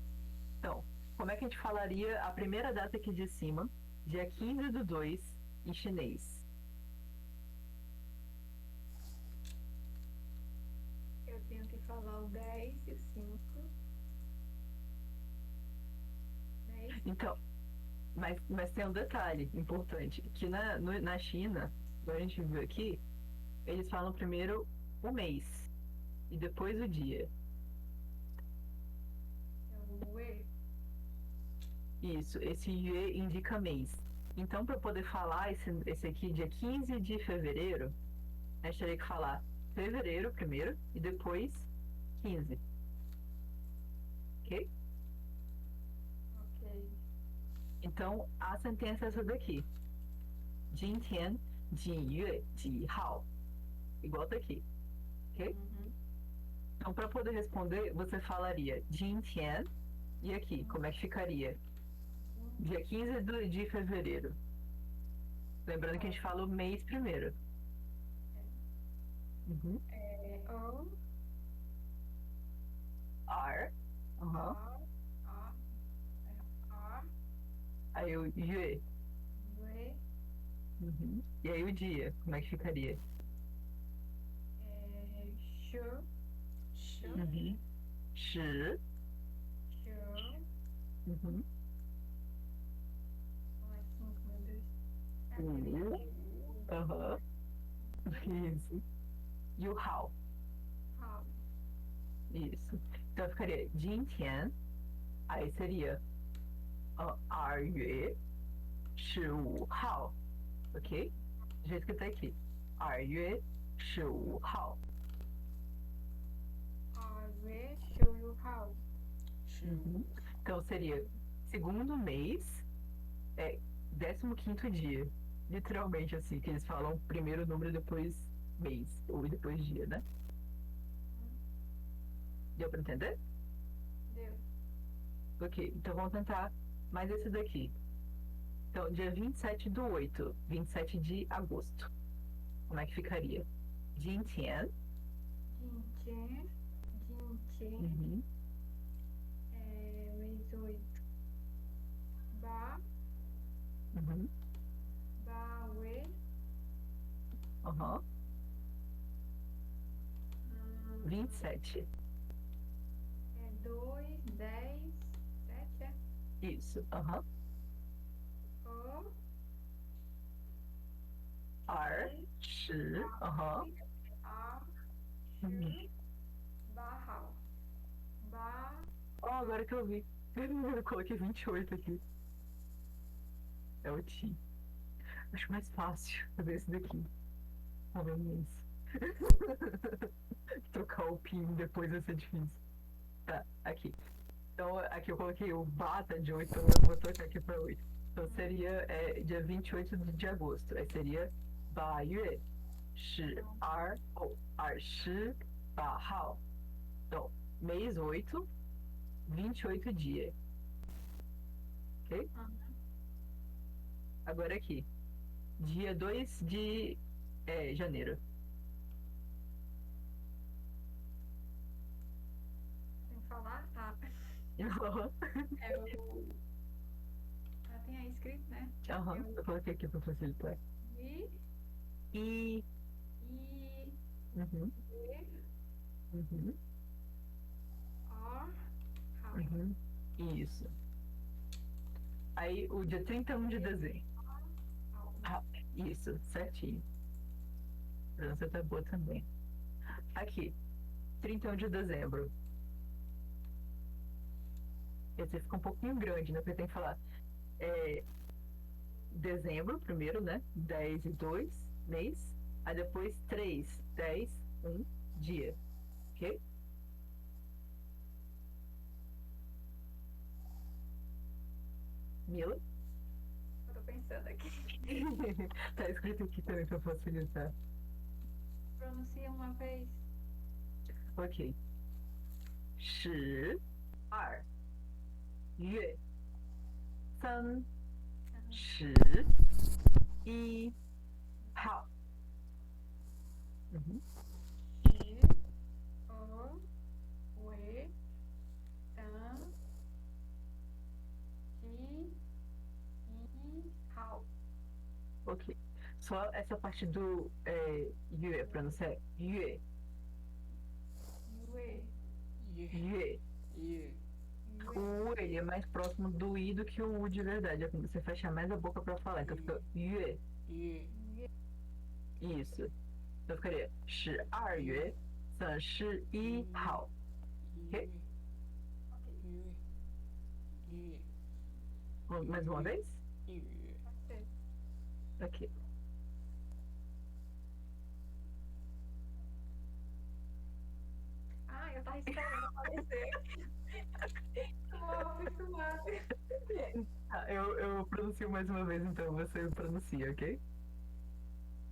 [SPEAKER 1] Então, como é que a gente falaria a primeira data aqui de cima, dia 15/2, em chinês?
[SPEAKER 2] Eu tenho que falar o 10 e o 5. 10.
[SPEAKER 1] Então, mas tem um detalhe importante, que na China, como a gente viu aqui, eles falam primeiro o mês e depois o dia.
[SPEAKER 2] É o E.
[SPEAKER 1] Isso, esse Yue indica mês. Então, para poder falar esse aqui, dia 15 de fevereiro, a gente teria que falar fevereiro primeiro e depois 15. Ok?
[SPEAKER 2] Ok.
[SPEAKER 1] Então, a sentença é essa daqui. 今天 几月 几号. Igual tá aqui. Ok?
[SPEAKER 2] Uhum.
[SPEAKER 1] Então, para poder responder, você falaria 今天 e aqui, como é que ficaria? Dia 15 de fevereiro. Lembrando que a gente fala o mês primeiro. Uhum.
[SPEAKER 2] É O.
[SPEAKER 1] R. Uhum.
[SPEAKER 2] A. A.
[SPEAKER 1] Aí o Yue.
[SPEAKER 2] E.
[SPEAKER 1] Uhum. E aí o dia, como é que ficaria?
[SPEAKER 2] Xu. Xu.
[SPEAKER 1] Uhum. Shi.
[SPEAKER 2] Xu.
[SPEAKER 1] Uhum.
[SPEAKER 2] Não é 5, meu Deus. É
[SPEAKER 1] U.
[SPEAKER 2] aquele.
[SPEAKER 1] Aham. Isso. E o how.
[SPEAKER 2] Hao.
[SPEAKER 1] Isso. Então ficaria 今天, aí seria 2月15号, ok? Do jeito que tá aqui. 2月15号.
[SPEAKER 2] 2月15号.
[SPEAKER 1] Uhum. Então seria segundo mês, 15º dia. Literalmente assim, que eles falam primeiro número, depois mês, ou depois dia, né? Deu pra entender?
[SPEAKER 2] Deu.
[SPEAKER 1] Ok, então vamos tentar mais esse daqui. Então, dia 27/8, 27 de agosto. Como é que ficaria? 今天.
[SPEAKER 2] 今天.
[SPEAKER 1] Uhum.
[SPEAKER 2] Mês 8. Ba.
[SPEAKER 1] Uhum.
[SPEAKER 2] Bawe.
[SPEAKER 1] Aham. 27.
[SPEAKER 2] 2, 10, 7, é?
[SPEAKER 1] Isso. Aham.
[SPEAKER 2] O.
[SPEAKER 1] 2, 10. Aham.
[SPEAKER 2] A.
[SPEAKER 1] Uhum.
[SPEAKER 2] Shi. Bahao. Ba.
[SPEAKER 1] Oh, agora que eu vi. Eu coloquei 28 aqui. É o Ti. Acho mais fácil fazer esse daqui. Conveniência. Trocar o PIN depois vai ser difícil. Tá, aqui. Então, aqui eu coloquei o Bata de 8, então eu vou trocar aqui pra 8. Então seria dia 28 de agosto. Aí seria 8月12号. Então, mês 8, 28 dias. Ok? Agora aqui. Dia 2 de janeiro.
[SPEAKER 2] Tem que falar? Tá. É o. Já tem aí escrito, né?
[SPEAKER 1] Aham, eu coloquei aqui pra facilitar.
[SPEAKER 2] I.
[SPEAKER 1] E.
[SPEAKER 2] I.
[SPEAKER 1] Uhum,
[SPEAKER 2] E.
[SPEAKER 1] uhum,
[SPEAKER 2] O. Hao.
[SPEAKER 1] uhum. Isso. Aí o dia 31 de dezembro.
[SPEAKER 2] Hao.
[SPEAKER 1] Ah, isso, certinho. A pronúncia tá boa também. Aqui, 31 de dezembro. Esse fica um pouquinho grande, né? Porque tem que falar dezembro, primeiro, né? 10 e 2, mês. Aí depois 3, 10, 1, dia. Ok? Mila?
[SPEAKER 2] Eu tô pensando aqui.
[SPEAKER 1] Tá escrito aqui também pra facilitar.
[SPEAKER 2] Pronuncia uma vez.
[SPEAKER 1] Ok. 12月31号. Uhum.
[SPEAKER 2] I. O. Ue. Tan. Ji. I. Hao.
[SPEAKER 1] Ok. Só essa parte do yue, pronunciar yue,
[SPEAKER 2] Yue.
[SPEAKER 1] yue.
[SPEAKER 3] E
[SPEAKER 1] O U ele é mais próximo do I do que o U de verdade. É quando você fecha mais a boca pra falar. Então fica yue.
[SPEAKER 3] e
[SPEAKER 1] Isso. Então ficaria 12月31号. Ok? Mais uma vez?
[SPEAKER 2] Pode ser.
[SPEAKER 1] Ok.
[SPEAKER 2] Ah, eu tava esperando aparecer. Tô acostumada.
[SPEAKER 1] Tá, eu pronuncio mais uma vez, então você pronuncia, ok?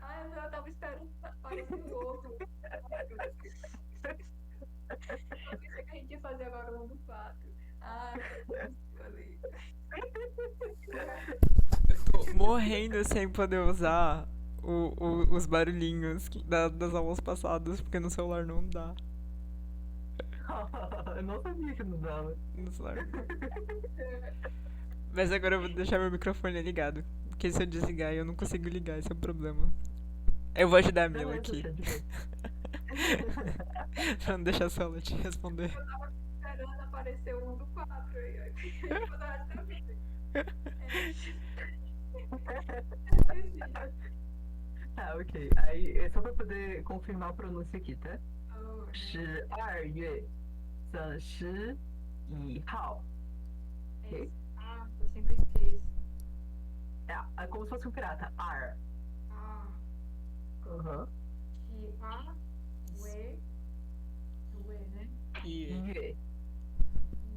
[SPEAKER 2] Ah, eu já tava esperando aparecer o outro. Eu pensei que a gente ia fazer agora o 1 do 4. Ah, ali.
[SPEAKER 3] eu tô morrendo sem poder usar os barulhinhos das aulas passadas, porque no celular não dá.
[SPEAKER 1] Eu não sabia que não dava.
[SPEAKER 3] No celular não dá. Mas agora eu vou deixar meu microfone ligado. Porque se eu desligar eu não consigo ligar, esse é o problema. Eu vou ajudar a Mila
[SPEAKER 1] Beleza,
[SPEAKER 3] aqui.
[SPEAKER 1] tá de boa.
[SPEAKER 3] Pra não deixar só ela te responder.
[SPEAKER 2] Eu tava esperando aparecer o 1 do 4 aí. Aí eu vou dar essa vida.
[SPEAKER 1] Tá, ok. Aí é só pra poder confirmar a pronúncia aqui, tá? 12月 são 11号. Ok?
[SPEAKER 2] Ah, eu sempre esqueço.
[SPEAKER 1] É como se fosse um pirata. Ar.
[SPEAKER 2] Ah,
[SPEAKER 1] Aham.
[SPEAKER 2] que a, o e, né?
[SPEAKER 3] E
[SPEAKER 1] Yue.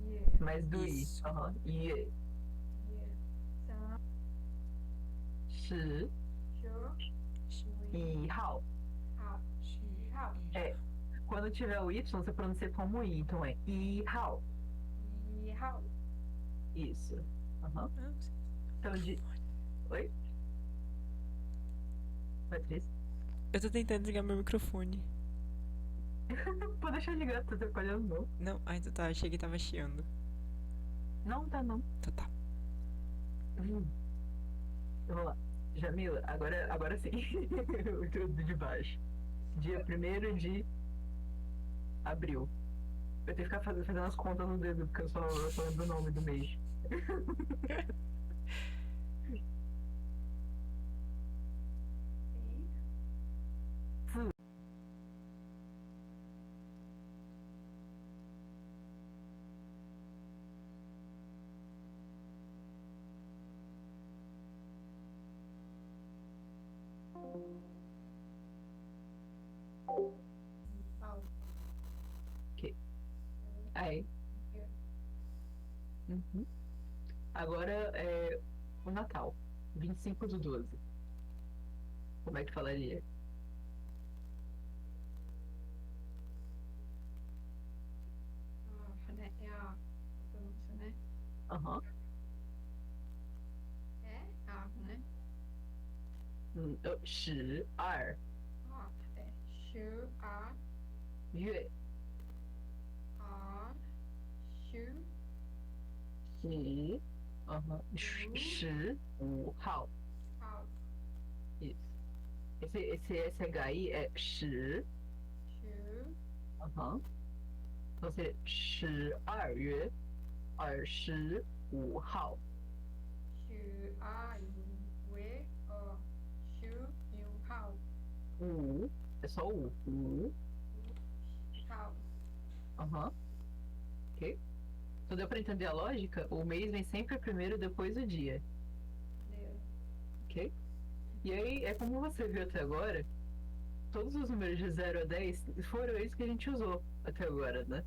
[SPEAKER 2] Yeah,
[SPEAKER 1] Mais do I.
[SPEAKER 3] Isso.
[SPEAKER 1] Aham. Yue.
[SPEAKER 2] yeah. São,
[SPEAKER 1] 11号.
[SPEAKER 2] hao.
[SPEAKER 1] É. Quando tiver o Y, você pronuncia como I. Então é I-hao.
[SPEAKER 2] Hao.
[SPEAKER 1] Isso. Aham. Então de. Oi? Patrícia?
[SPEAKER 3] Eu tô tentando ligar meu microfone.
[SPEAKER 1] Pode deixar ligado, tô atrapalhando não.
[SPEAKER 3] Não, ainda tá, achei que tava chiando.
[SPEAKER 1] Não tá não.
[SPEAKER 3] Então tá.
[SPEAKER 1] Vamos lá. Jamila, agora sim. O tudo de baixo. Dia 1º de abril. Eu tenho que ficar fazendo as contas no dedo, porque eu só lembro o nome do mês.
[SPEAKER 2] Hao.
[SPEAKER 1] Aí. Uhum. Agora é o Natal. 25/12. Como é que falaria?
[SPEAKER 2] Ah, né? É a pronúncia, né?
[SPEAKER 1] Aham.
[SPEAKER 2] É a, né?
[SPEAKER 1] 12
[SPEAKER 2] 啊，é 12
[SPEAKER 1] 月
[SPEAKER 2] 啊，1010aham,
[SPEAKER 1] 15号.
[SPEAKER 2] hao
[SPEAKER 1] Isso. Esse SHI é 10.
[SPEAKER 2] 10aham.
[SPEAKER 1] Então seria 12月25号.
[SPEAKER 2] 12月25号
[SPEAKER 1] É só o.
[SPEAKER 2] hao
[SPEAKER 1] Aham. Ok? Então deu pra entender a lógica? O mês vem sempre primeiro, depois do dia.
[SPEAKER 2] deu.
[SPEAKER 1] Ok? E aí, é como você viu até agora, todos os números de 0 a 10 foram esses que a gente usou até agora, né?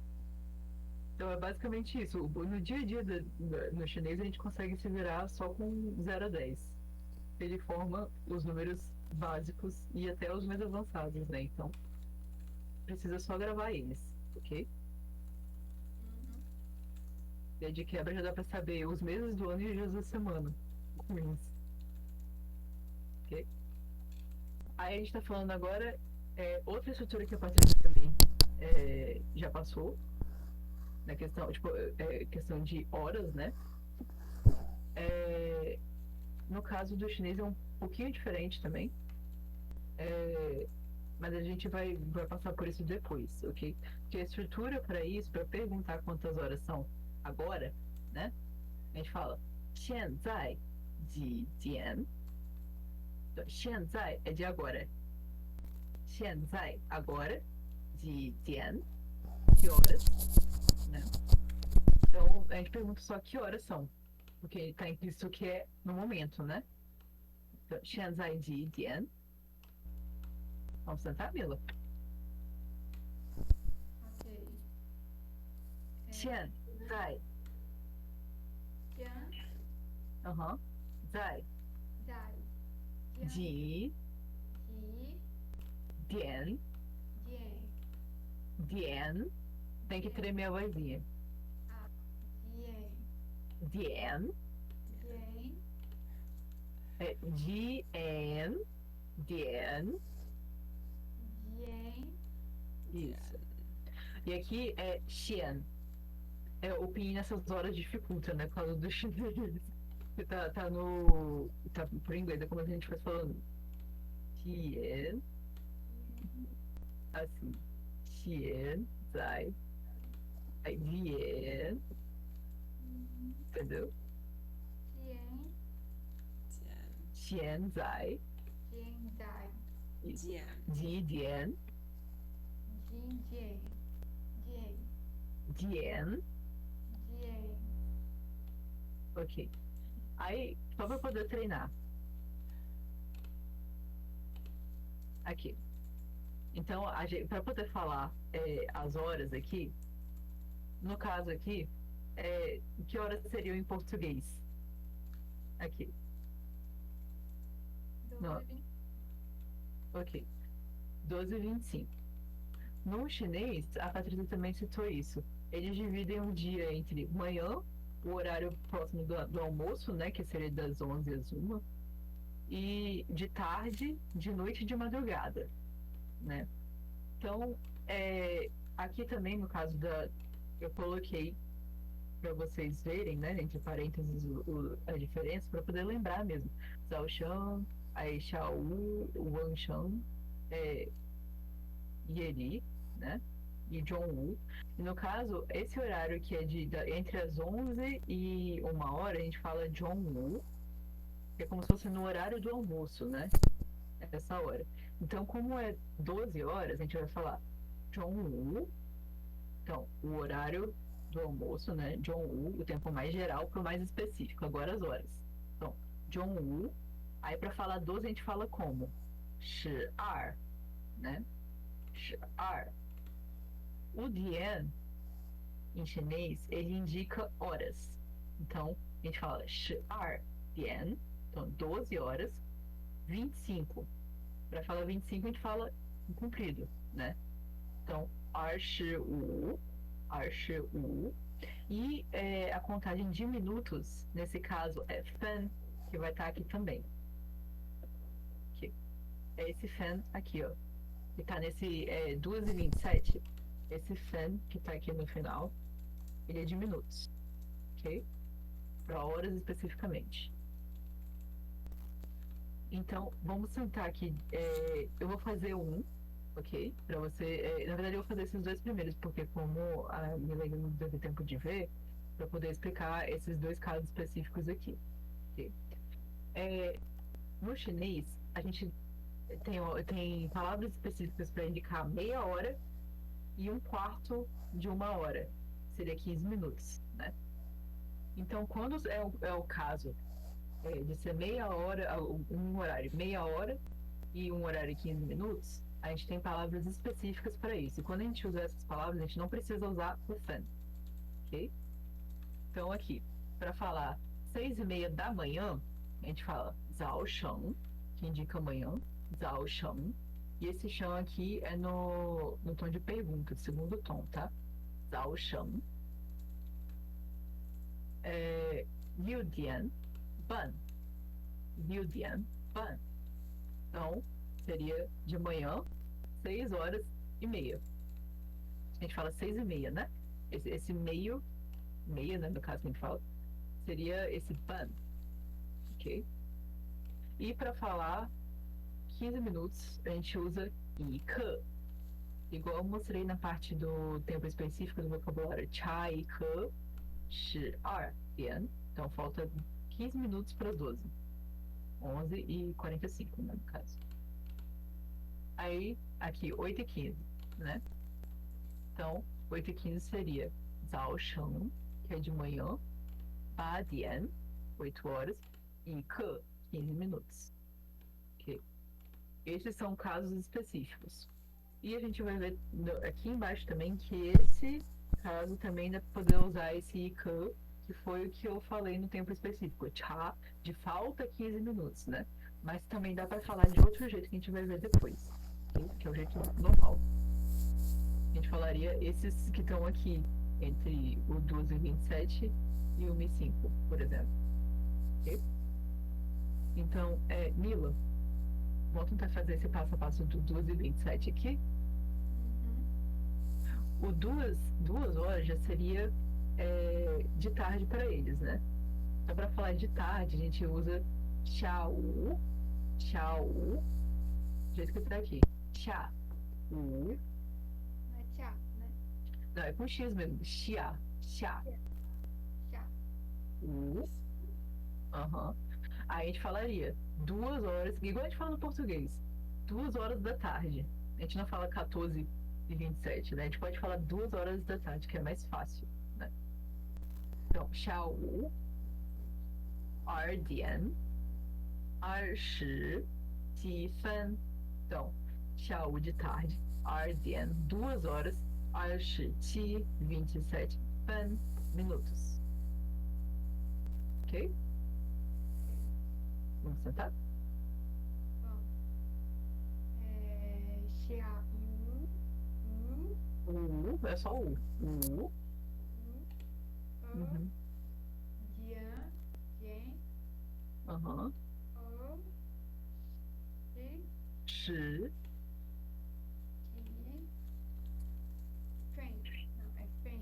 [SPEAKER 1] Então é basicamente isso. No dia a dia no chinês a gente consegue se virar só com 0 a 10. Ele forma os números básicos e até os mais avançados, né? Então precisa só gravar eles, ok?
[SPEAKER 2] Uhum.
[SPEAKER 1] E aí de quebra já dá pra saber os meses do ano e os dias da semana com isso. Ok? Aí a gente tá falando agora outra estrutura que a Patrícia também já passou, na questão, tipo, questão de horas, né? No caso do chinês é um pouquinho diferente também, mas a gente vai passar por isso depois, ok? Porque a estrutura para isso, para perguntar quantas horas são agora, né? A gente fala 现在几点? 现在é de agora. 现在 agora, 几点? Que horas, né? Então a gente pergunta só que horas são, porque está implícito que é no momento, né? Então, 现在几点? Vamos tentar, Mila?
[SPEAKER 2] Ok.
[SPEAKER 1] 现在
[SPEAKER 2] Jian,
[SPEAKER 1] 在
[SPEAKER 2] zai, jian,
[SPEAKER 1] 几
[SPEAKER 2] ji,
[SPEAKER 1] 点
[SPEAKER 2] jian,
[SPEAKER 1] 点 tem que tremer a vozinha.
[SPEAKER 2] ah, jian,
[SPEAKER 1] 点
[SPEAKER 2] jian,
[SPEAKER 1] é GN 点
[SPEAKER 2] jian,
[SPEAKER 1] isso. E aqui é Xian. O PIN nessas horas dificulta, né? Por causa do chinês. Porque tá no. Tá por inglês, é como a gente faz falando. Xian. Assim. Xian, zai. Aí, Dien. Entendeu?
[SPEAKER 2] jian,
[SPEAKER 1] Xian, zai.
[SPEAKER 2] jian, zai,
[SPEAKER 1] Isso. Ji, dien.
[SPEAKER 2] jin, jian, jian,
[SPEAKER 1] Dien.
[SPEAKER 2] Dien.
[SPEAKER 1] Ok. Aí, só pra poder treinar. Aqui. Então, para poder falar as horas aqui, no caso aqui, que horas seriam em português? Aqui.
[SPEAKER 2] 12h20.
[SPEAKER 1] Ok. 12h25. No chinês, a Patrícia também citou isso. Eles dividem o dia entre manhã, o horário próximo do almoço, né, que seria das 11 às 1, e de tarde, de noite e de madrugada, né? Então, aqui também, no caso eu coloquei para vocês verem, né, entre parênteses, a diferença, para poder lembrar mesmo. Zhao Shan, aí Xiao Wu, Wang Shan, Yeri, né? E John Woo. E no caso, esse horário que é entre as 11 e 1 hora, a gente fala John Woo, que é como se fosse no horário do almoço, né? Essa hora. Então, como é 12 horas, a gente vai falar John Woo. Então, o horário do almoço, né? John Woo, o tempo mais geral para o mais específico, agora as horas. Então, John Woo. Aí, para falar 12, a gente fala como? 12, né? 12. O Dian, em chinês, ele indica horas. Então, a gente fala 12 Dian, então 12 horas, 25. Para falar 25, a gente fala em comprido, né? Então, 25, 25. E a contagem de minutos, nesse caso, é fan, que vai estar aqui também. Aqui. É esse fan aqui, ó. Que tá nesse 2h27. Esse fan que tá aqui no final, ele é de minutos, ok? Para horas especificamente. Então, vamos sentar aqui. Eu vou fazer ok? Para você. Na verdade, eu vou fazer esses dois primeiros, porque como a Milena não teve tempo de ver, para poder explicar esses dois casos específicos aqui. Okay? No chinês, a gente tem palavras específicas para indicar meia hora e 1/4 de 1 hora. Seria 15 minutos, né? Então, quando é o caso de ser meia hora, um horário meia hora e um horário de 15 minutos, a gente tem palavras específicas para isso. E quando a gente usa essas palavras, a gente não precisa usar o fan, ok? Então, aqui, para falar 6h30 da manhã, a gente fala Zao Sheng, que indica manhã, Zao Sheng. E esse Sheng aqui é no tom de pergunta, segundo tom, tá? Zao Sheng. Liu Dian Ban. Liu Dian Ban. Então, seria de manhã, 6h30. A gente fala 6h30, né? Esse meia, né, no caso que a gente fala, seria esse ban, ok? E para falar 15 minutos, a gente usa ike, igual eu mostrei na parte do tempo específico do vocabulário, cha ike, 12 então falta 15 minutos para 12. 11h45, né, no caso. Aí, aqui, 8h15, né? Então, 8h15 seria Zao Sheng, que é de manhã, Ba Dian, 8 horas, e Ke, 15 minutos. Ok? Esses são casos específicos. E a gente vai ver aqui embaixo também que esse caso também dá para poder usar esse Ke, que foi o que eu falei no tempo específico. Cha, de falta 15 minutos, né? Mas também dá para falar de outro jeito que a gente vai ver depois, okay? Que é o jeito normal. A gente falaria esses que estão aqui entre o 12h27 e o 1h05, por exemplo. Okay? Então, Mila, vamos tentar fazer esse passo a passo do 12h27 aqui. O 2 horas já seria de tarde para eles, né? Então, para falar de tarde, a gente usa xiao, do jeito que tá aqui. Xia,
[SPEAKER 2] Não é tchá, né?
[SPEAKER 1] não, é com X mesmo. Xia, xia,
[SPEAKER 2] Tchá.
[SPEAKER 1] Aham. Aí a gente falaria 2 horas, igual a gente fala no português, 2 horas da tarde. A gente não fala 14 e 27, né? A gente pode falar 2 horas da tarde, que é mais fácil, né? Então, 下午2点27分. Então, 下午 de tarde, 2点, 2 horas, 27, 27 分, minutos. Ok? Vamos sentar?
[SPEAKER 2] Vamos. Xia,
[SPEAKER 1] É só o. Uhum.
[SPEAKER 2] Dian, Jen,
[SPEAKER 1] Aham.
[SPEAKER 2] Xi,
[SPEAKER 1] 10,
[SPEAKER 2] Ti, Fen. Não, é Fen.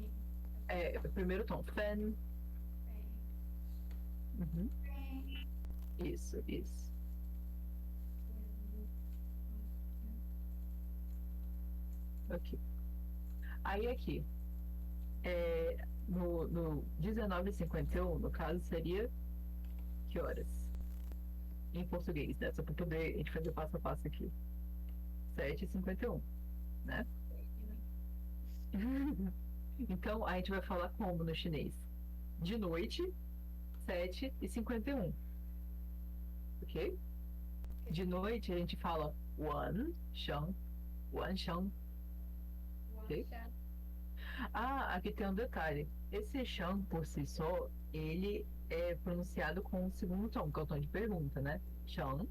[SPEAKER 1] é o primeiro tom. Fen.
[SPEAKER 2] Fen.
[SPEAKER 1] Uhum.
[SPEAKER 2] Fen.
[SPEAKER 1] Isso. Ok. Aí aqui, no 19h51, no caso, seria que horas? Em português, né? Só para poder a gente fazer passo a passo aqui. 7h51, né? Então, a gente vai falar como no chinês? De noite, 7h51. Ok? De noite, a gente fala wan sheng. Ok? Ah, aqui tem um detalhe. Esse shang por si só, ele é pronunciado com o segundo tom, que é o tom de pergunta, né? Shang.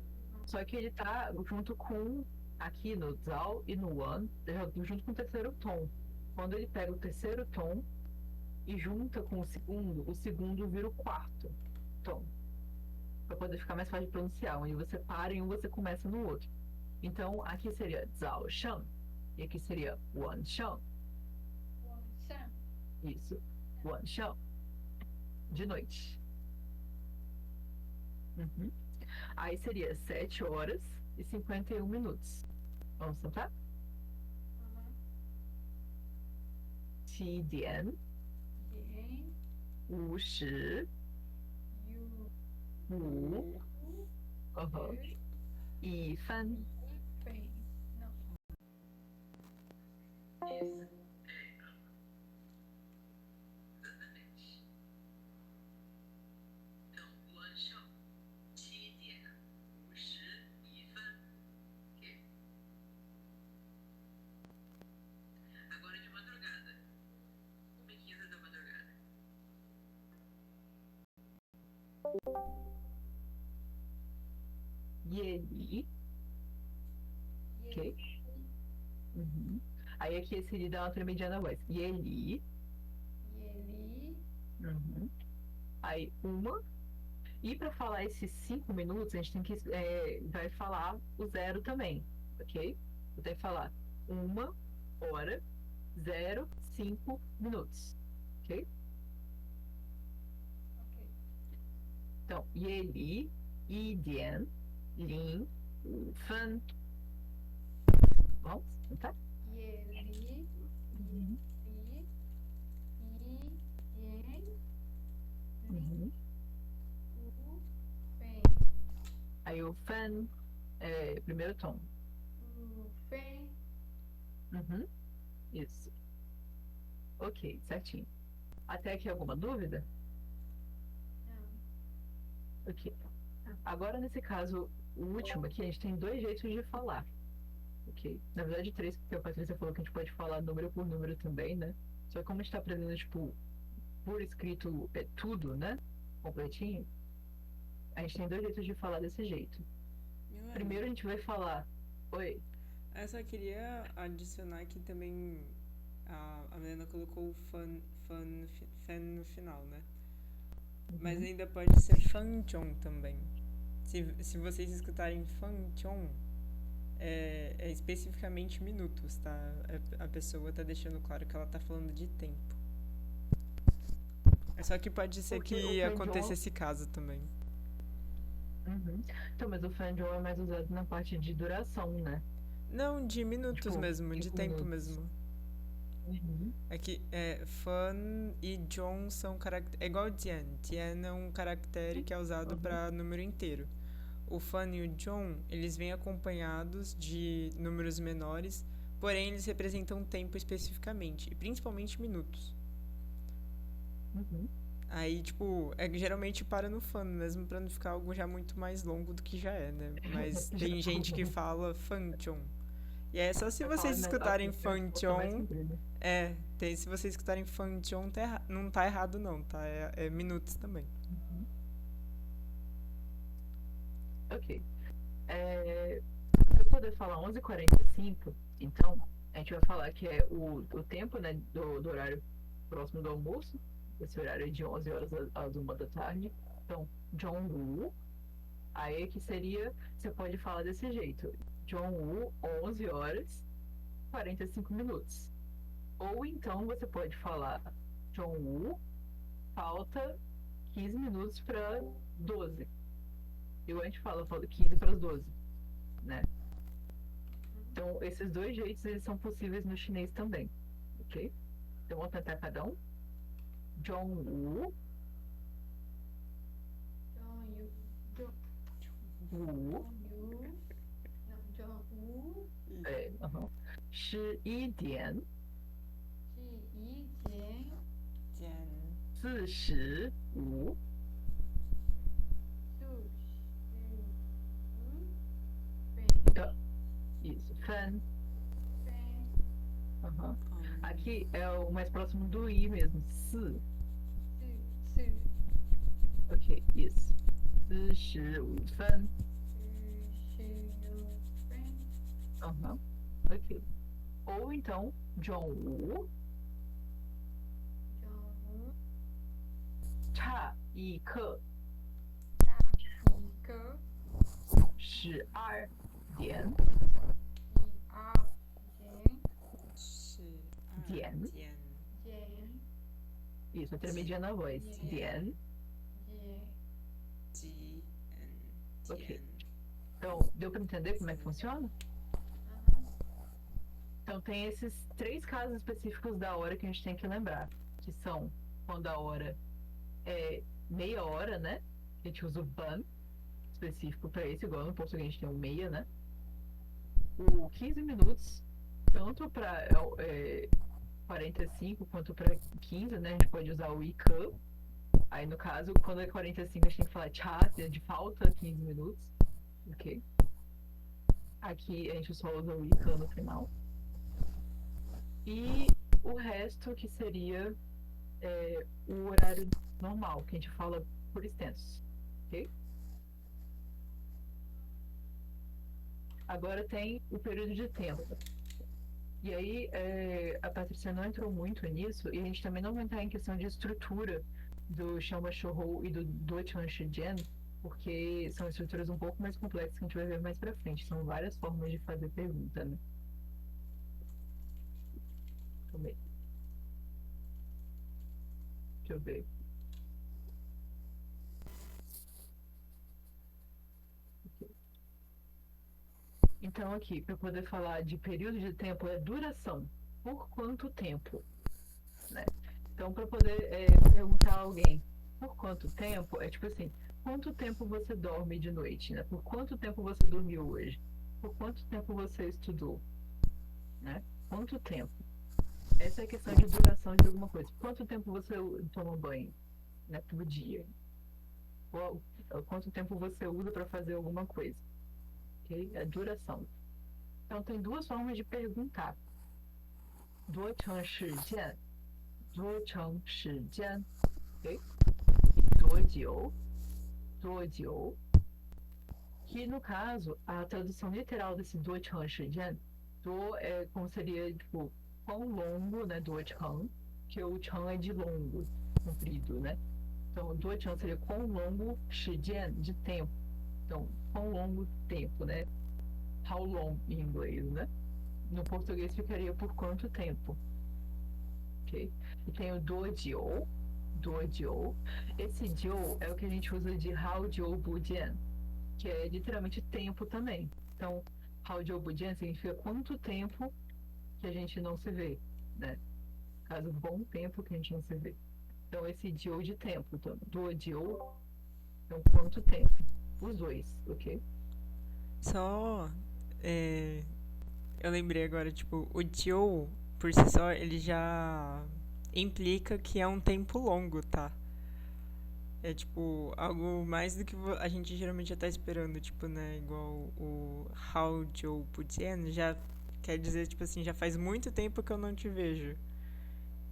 [SPEAKER 1] Só que ele tá junto com, aqui no zao e no wan, junto com o terceiro tom. Quando ele pega o terceiro tom e junta com o segundo vira o quarto tom. Pra poder ficar mais fácil de pronunciar. Onde você para em um, você começa no outro. Então, aqui seria zao shang. E aqui seria wan shang. Isso. Wan shang. De noite. Uhum. Aí seria 7h51. Vamos sentar? 7点 50 1分 Yeli. Ok? Uhum. Aí aqui esse li dá uma tremidinha na voz. Yeli. Uhum. Aí uma. E para falar esses 5 minutos, a gente tem que vai falar o zero também, ok? Eu tenho que falar 1h, 05 minutos, ok? Então, Yeli, Yidian, Lin, Fan. Vamos tentar? Uhum. Aí o Fan, primeiro tom. Uhum. Isso. Ok, certinho. Até aqui alguma dúvida? Ok. Agora, nesse caso, o último aqui, a gente tem 2 jeitos de falar. Ok? Na verdade, 3, porque a Patrícia falou que a gente pode falar número por número também, né? Só que como a gente tá aprendendo, tipo, por escrito tudo, né? Completinho, a gente tem 2 jeitos de falar desse jeito.
[SPEAKER 3] Milena,
[SPEAKER 1] Primeiro a gente vai falar. Oi.
[SPEAKER 3] eu só queria adicionar que também a Milena colocou o fan no final, né? Mas
[SPEAKER 1] Uhum.
[SPEAKER 3] ainda pode ser fanchon também. Se vocês escutarem fanchon, é especificamente minutos, tá? A pessoa tá deixando claro que ela tá falando de tempo. É só que pode ser
[SPEAKER 1] Porque
[SPEAKER 3] que
[SPEAKER 1] o
[SPEAKER 3] aconteça
[SPEAKER 1] fanjong.
[SPEAKER 3] esse caso também.
[SPEAKER 1] Uhum. Então, mas o fanjong é mais usado na parte de duração, né?
[SPEAKER 3] Não, de minutos
[SPEAKER 1] Tipo,
[SPEAKER 3] mesmo, de
[SPEAKER 1] 5
[SPEAKER 3] tempo
[SPEAKER 1] minutos.
[SPEAKER 3] mesmo.
[SPEAKER 1] Uhum.
[SPEAKER 3] É que fan e John são caracteres. É igual Tian. Tian é um caractere que é usado
[SPEAKER 1] Uhum.
[SPEAKER 3] para número inteiro. O fan e o John, eles vêm acompanhados de números menores porém eles representam tempo especificamente, e principalmente minutos.
[SPEAKER 1] Uhum.
[SPEAKER 3] Aí, tipo, geralmente para no fan mesmo, pra não ficar algo já muito mais longo do que já é, né? Mas tem gente que fala Fanchon. E é só se
[SPEAKER 1] Vai falar
[SPEAKER 3] vocês
[SPEAKER 1] de
[SPEAKER 3] escutarem
[SPEAKER 1] força mais
[SPEAKER 3] Fanchon.
[SPEAKER 1] comprida.
[SPEAKER 3] Se vocês escutarem Fanchon, não tá errado não, tá? É minutos também.
[SPEAKER 1] Uhum. Ok. Para poder falar 11h45, então, a gente vai falar que é o tempo, né, do horário próximo do almoço. Esse horário é de 11 horas às 1 da tarde. Então, Jong-woo. Aí que seria, você pode falar desse jeito. Jong-woo, 11 horas, 45 minutos. Ou então você pode falar Jong-woo, falta 15 minutos para 12. E a gente fala 15 para as 12, né? Então, esses dois jeitos, eles são possíveis no chinês também, ok? Então, vamos tentar cada um. Jong-woo, Wu, uhum. 11点, 45, isso, fan. Uhum. Aqui é o mais próximo do I mesmo, si. Ok, isso. 45 Uhum. Ok. Ou então, Jong-woo, 差1刻, 12点, 点. Isso, intermediando a voz. Dian. Ok. Então, deu para entender como é que funciona? Então, tem esses 3 casos específicos da hora que a gente tem que lembrar. Que são quando a hora é meia hora, né? A gente usa o ban específico para isso, igual no português a gente tem o meia, né? O 15 minutos, tanto para 45 quanto para 15, né? A gente pode usar o ICAN. Aí, no caso, quando é 45, a gente tem que falar cha, de falta 15 minutos. Ok? Aqui a gente só usa o ICAN no final. E o resto que seria o horário normal, que a gente fala por extensos. Ok? Agora tem o período de tempo. E aí, a Patrícia não entrou muito nisso, e a gente também não vai entrar em questão de estrutura do Shamba Shouhou e do Duochan Shijian, porque são estruturas um pouco mais complexas que a gente vai ver mais pra frente. São várias formas de fazer pergunta, né? Também. Deixa eu ver. Então, aqui, para poder falar de período de tempo, é duração. Por quanto tempo? Né? Então, para poder perguntar a alguém por quanto tempo, é tipo assim: quanto tempo você dorme de noite? Né? Por quanto tempo você dormiu hoje? Por quanto tempo você estudou? Né? Quanto tempo? Essa é a questão de duração de alguma coisa. Quanto tempo você toma banho, né, por dia? Quanto tempo você usa para fazer alguma coisa? Okay? É duração. Então, tem 2 formas de perguntar. 多长时间? 多长时间? Ok? 多久? 多久? Que, no caso, a tradução literal desse 多长时间, é como seria, tipo, quão longo, né, 多长, que o chang é de longo, comprido, né? Então, 多长 seria quão longo, 时间, de tempo. Então, quão longo tempo, né? How long, em inglês, né? No português ficaria por quanto tempo. Ok? E tem o dojiu. Esse jiu é o que a gente usa de hao jiu bujian, que é literalmente tempo também. Então, hao jiu bujian significa quanto tempo que a gente não se vê, né? Caso bom tempo que a gente não se vê. Então, esse jiu de tempo, então, dojiu, então quanto tempo? Os dois, ok?
[SPEAKER 3] Só Eu lembrei agora, tipo, o Joe, por si só, ele já implica que é um tempo longo, tá? É tipo, algo mais do que a gente geralmente já tá esperando, tipo, né? Igual o How Joe Putien já quer dizer, tipo assim, já faz muito tempo que eu não te vejo.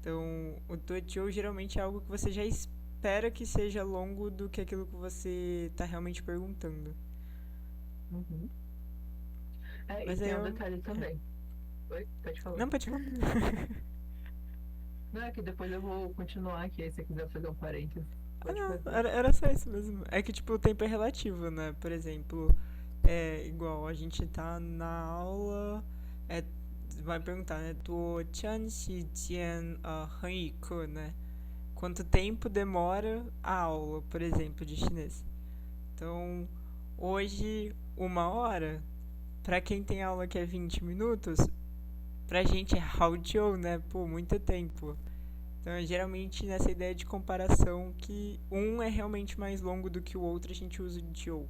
[SPEAKER 3] Então, o Tochou geralmente é algo que você já espera que seja longo do que aquilo que você tá realmente perguntando.
[SPEAKER 1] Uhum. E
[SPEAKER 3] Mas aí
[SPEAKER 1] tem um
[SPEAKER 3] eu.
[SPEAKER 1] detalhe
[SPEAKER 3] É.
[SPEAKER 1] também. Oi, pode falar.
[SPEAKER 3] Não, pode falar.
[SPEAKER 1] Não, é que depois eu vou continuar aqui, aí se você quiser fazer um parênteses,
[SPEAKER 3] Ah,
[SPEAKER 1] pode
[SPEAKER 3] não,
[SPEAKER 1] fazer.
[SPEAKER 3] era só isso mesmo. É que, tipo, o tempo é relativo, né? Por exemplo, é igual a gente tá na aula. É, vai perguntar, né? Do Chan Xi Jian Han Ku, né? Quanto tempo demora a aula, por exemplo, de chinês? Então, hoje, 1 hora. Pra quem tem aula que é 20 minutos, pra gente é Hao né? Pô, muito tempo. Então, geralmente, nessa ideia de comparação, que um é realmente mais longo do que o outro, a gente usa o Jiu.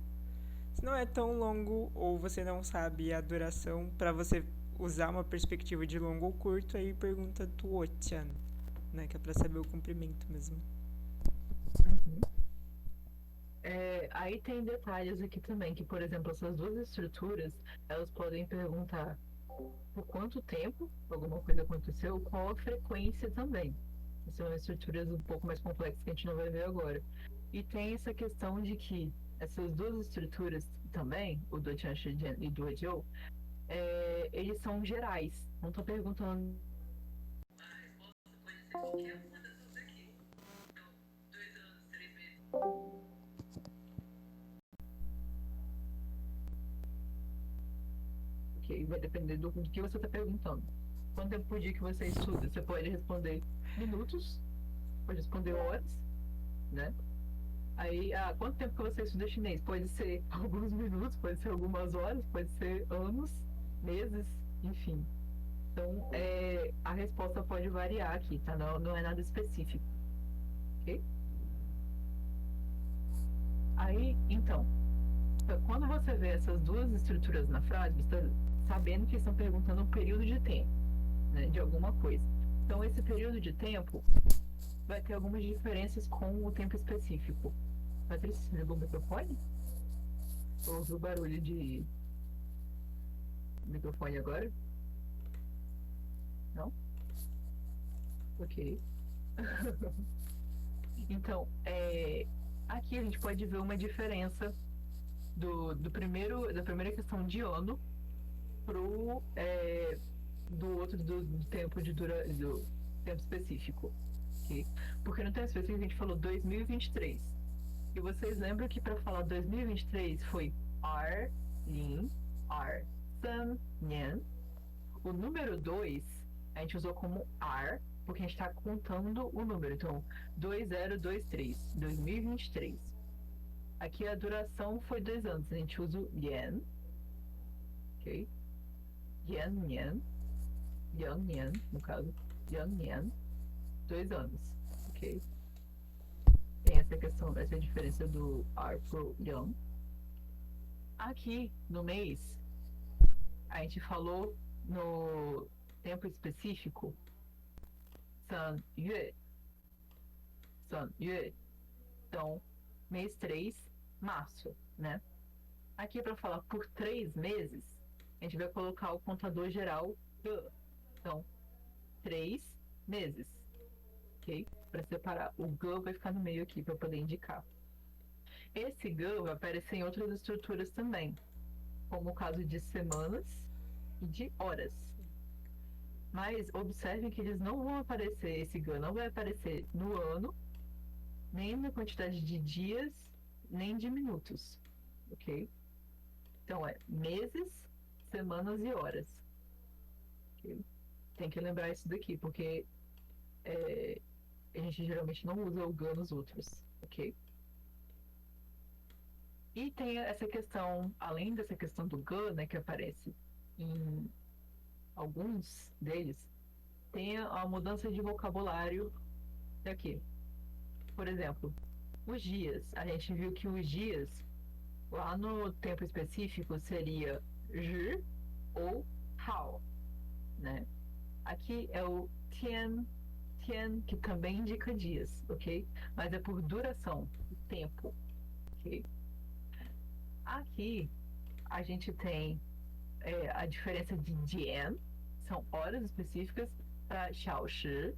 [SPEAKER 3] Se não é tão longo, ou você não sabe a duração, pra você usar uma perspectiva de longo ou curto, aí pergunta Tuo-chan, né? Que é pra saber o comprimento mesmo.
[SPEAKER 1] Uhum. Aí tem detalhes aqui também, que, por exemplo, essas duas estruturas, elas podem perguntar por quanto tempo alguma coisa aconteceu, qual a frequência também. São estruturas um pouco mais complexas que a gente não vai ver agora. E tem essa questão de que essas duas estruturas também, o do Tianxijian e do Ezhou, eles são gerais. Não estou perguntando. Que vai depender do que você está perguntando. Quanto tempo por dia que você estuda? Você pode responder minutos, pode responder horas, né? Aí, quanto tempo que você estuda chinês? Pode ser alguns minutos, pode ser algumas horas, pode ser anos, meses, enfim. Então, a resposta pode variar aqui, tá? Não, não é nada específico, ok? Aí, então, quando você vê essas duas estruturas na frase, você está sabendo que estão perguntando um período de tempo, né, de alguma coisa. Então, esse período de tempo vai ter algumas diferenças com o tempo específico. Patrícia, você ligou o microfone? Ouviu o barulho de microfone agora? Não? Ok. Então, aqui a gente pode ver uma diferença da primeira questão de ano pro do outro do tempo do tempo específico, ok? Porque no tempo específico a gente falou 2023. E vocês lembram que para falar 2023 foi R, Lin, R, San, Nian. O número 2 a gente usou como R, porque a gente está contando o número. Então, 2023, 2023. Aqui a duração foi 2 anos. A gente usa o Yan, ok? Yan, Yan. Yan, Yan, no caso. Yan, Yan. 2 anos, ok? Tem essa questão, essa diferença do R pro Yan. Aqui no mês, a gente falou no tempo específico San Yue. San Yue. Então, mês 3, março, né? Aqui para falar por 3 meses, a gente vai colocar o contador geral. Então, 3 meses, ok? Para separar. O G vai ficar no meio aqui para poder indicar. Esse G vai aparecer em outras estruturas também, como o caso de semanas e de horas. Mas observem que eles não vão aparecer, esse G não vai aparecer no ano, nem na quantidade de dias, nem de minutos, ok? Então é meses, semanas e horas. Okay? Tem que lembrar isso daqui, porque a gente geralmente não usa o G nos outros, ok? E tem essa questão, além dessa questão do G, né, que aparece em alguns deles, tem a mudança de vocabulário daqui. Por exemplo, os dias. A gente viu que os dias, lá no tempo específico, seria Zhi ou Hao, né? Aqui é o Tian, Tian, que também indica dias, ok? Mas é por duração, tempo, ok? Aqui a gente tem a diferença de Dian, são horas específicas, para Xiaoshi,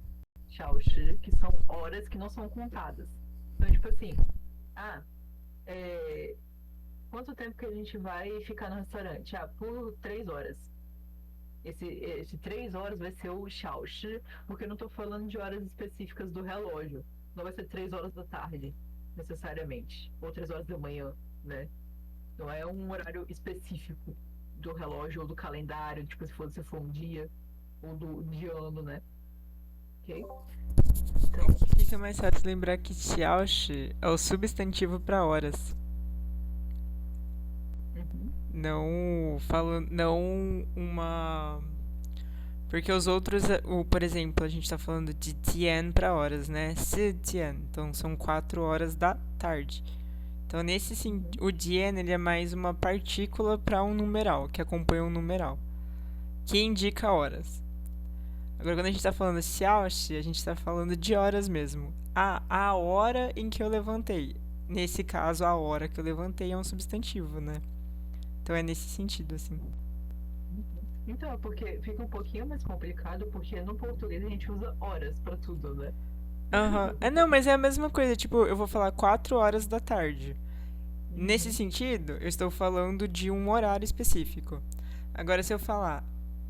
[SPEAKER 1] Xiaoshi, que são horas que não são contadas. Então, tipo assim, ah, é, quanto tempo que a gente vai ficar no restaurante? Ah, por 3 horas. Esse 3 horas vai ser o Xiaoshi, porque eu não tô falando de horas específicas do relógio. Não vai ser 3 horas da tarde, necessariamente. Ou 3 horas da manhã, né? Não é um horário específico do relógio ou do calendário, tipo, se for um dia, ou de ano, né? Ok? Então,
[SPEAKER 3] Fica mais fácil lembrar que Xiaoshi é o substantivo para horas.
[SPEAKER 1] uhum,
[SPEAKER 3] Não falando. Não uma. Porque os outros, por exemplo, a gente tá falando de Tian para horas, né? Si Tian. Então são 4 horas da tarde. Então nesse
[SPEAKER 1] uhum,
[SPEAKER 3] o Dian ele é mais uma partícula para um numeral, que acompanha um numeral, que indica horas. Agora quando a gente tá falando Xiaoxi, a gente tá falando de horas mesmo. A hora em que eu levantei. Nesse caso, a hora que eu levantei é um substantivo, né? Então é nesse sentido, assim.
[SPEAKER 1] uhum. Então, é porque fica um pouquinho mais complicado, porque no português a gente usa horas pra tudo, né?
[SPEAKER 3] Aham. É, não, mas é a mesma coisa. Tipo, eu vou falar 4 horas da tarde. Nesse
[SPEAKER 1] Uhum,
[SPEAKER 3] sentido, eu estou falando de um horário específico. Agora, se eu falar,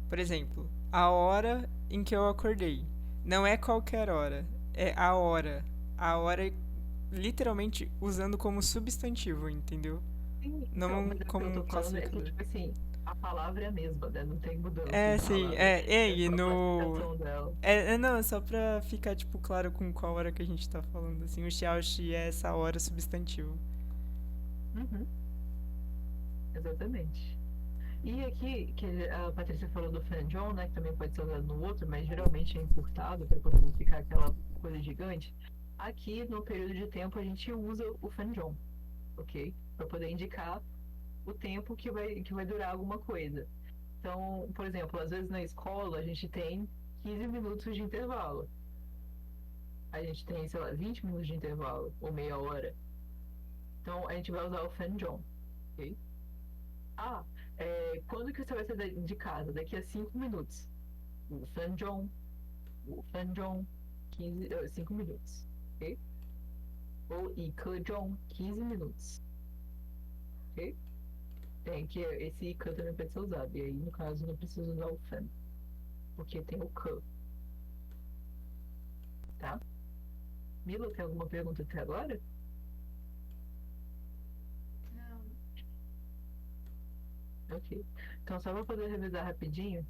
[SPEAKER 3] por exemplo, a hora em que eu acordei, não é qualquer hora, é a hora. A hora, literalmente, usando como substantivo, entendeu?
[SPEAKER 1] sim, então,
[SPEAKER 3] Não
[SPEAKER 1] mas o que
[SPEAKER 3] como
[SPEAKER 1] eu
[SPEAKER 3] um
[SPEAKER 1] tô falando é que,
[SPEAKER 3] classificador.
[SPEAKER 1] tipo assim, a palavra é a mesma, né? Não tem mudança
[SPEAKER 3] É,
[SPEAKER 1] de
[SPEAKER 3] sim,
[SPEAKER 1] palavra. É
[SPEAKER 3] e
[SPEAKER 1] só a
[SPEAKER 3] no.
[SPEAKER 1] classificação dela.
[SPEAKER 3] Não, é só pra ficar, tipo, claro com qual hora que a gente tá falando, assim, o Xiaoxi é essa hora substantivo.
[SPEAKER 1] Uhum, exatamente. E aqui, que a Patrícia falou do Fanjon, né, que também pode ser usado no outro, mas geralmente é encurtado para poder não ficar aquela coisa gigante. Aqui, no período de tempo, a gente usa o Fanjon, ok? Para poder indicar o tempo que vai durar alguma coisa. Então, por exemplo, às vezes na escola a gente tem 15 minutos de intervalo. A gente tem, sei lá, 20 minutos de intervalo, ou meia hora. Então, a gente vai usar o Fanjon, ok? Ah, quando que você vai sair de casa? Daqui a 5 minutos. O Fanjon, o Fanjon, 5 minutos, ok? Ou Ikejong, 15 minutos, ok? Tem que esse Ike também pode ser usado. E aí, no caso, não precisa usar o Fan, porque tem o Ke, tá? Mila, tem alguma pergunta até agora?
[SPEAKER 2] Não.
[SPEAKER 1] Ok. Então, só para poder revisar rapidinho,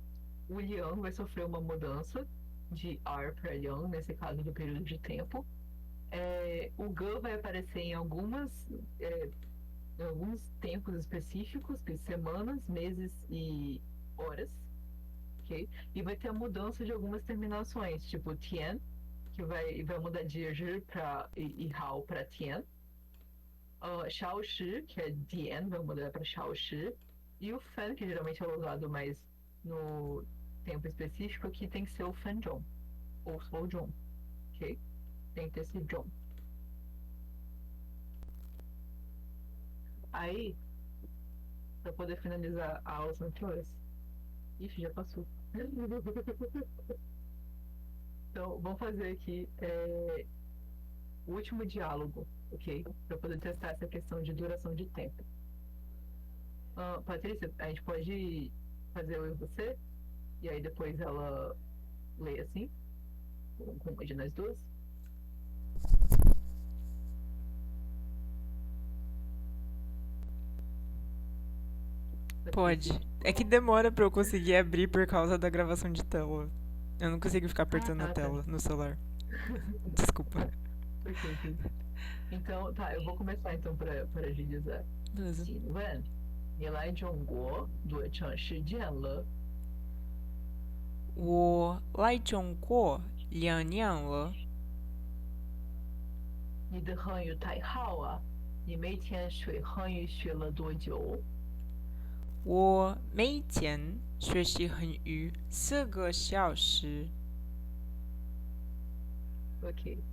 [SPEAKER 1] o Liang vai sofrer uma mudança de R para Liang, nesse caso do período de tempo. O Ge vai aparecer em alguns tempos específicos, que semanas, meses e horas, ok? E vai ter a mudança de algumas terminações, tipo Tian, que vai mudar de Zhi e Hao para Tian. Shaoshi, que é Dian, vai mudar para Shaoshi. E o Fan, que geralmente é usado mais no tempo específico, aqui tem que ser o Fanjon, ou Slow John, ok? Tem que ter esse John. Aí, para poder finalizar a aula, são que horas? Ixi, já passou. Então, vamos fazer aqui o último diálogo, ok? Para poder testar essa questão de duração de tempo. Patrícia, a gente pode fazer eu e você? E aí depois ela lê assim, com uma de nós duas?
[SPEAKER 3] Pode.
[SPEAKER 1] Patrícia?
[SPEAKER 3] É que demora pra eu conseguir abrir por causa da gravação de tela. Eu não consigo ficar
[SPEAKER 1] Ah,
[SPEAKER 3] apertando a
[SPEAKER 1] tá, tá.
[SPEAKER 3] tela no celular. Desculpa.
[SPEAKER 1] Ok, ok. Então, tá, eu vou começar então para agilizar.
[SPEAKER 3] Beleza.
[SPEAKER 1] 请问你来中国多长时间了？
[SPEAKER 3] 我来中国2年了，
[SPEAKER 1] 你的汉语太好啊！你每天学汉语学了多久？
[SPEAKER 3] 我每天学习韩语4个小时。
[SPEAKER 1] Ok.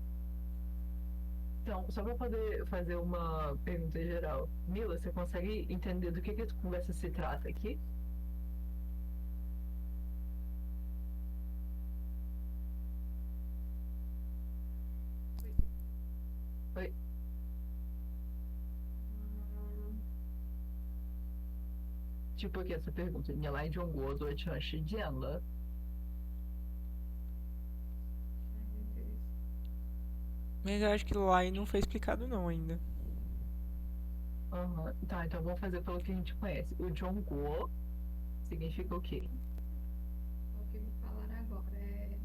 [SPEAKER 1] Então, só para poder fazer uma pergunta geral. Mila, você consegue entender do que a conversa se trata aqui? Oi? Tipo aqui essa pergunta. 你来中国多长时间了?
[SPEAKER 3] Mas eu acho que lá não foi explicado não ainda.
[SPEAKER 1] Aham. Tá, então vamos fazer pelo que a gente conhece. O Zhongguo significa o quê?
[SPEAKER 2] O que eu vou falar agora é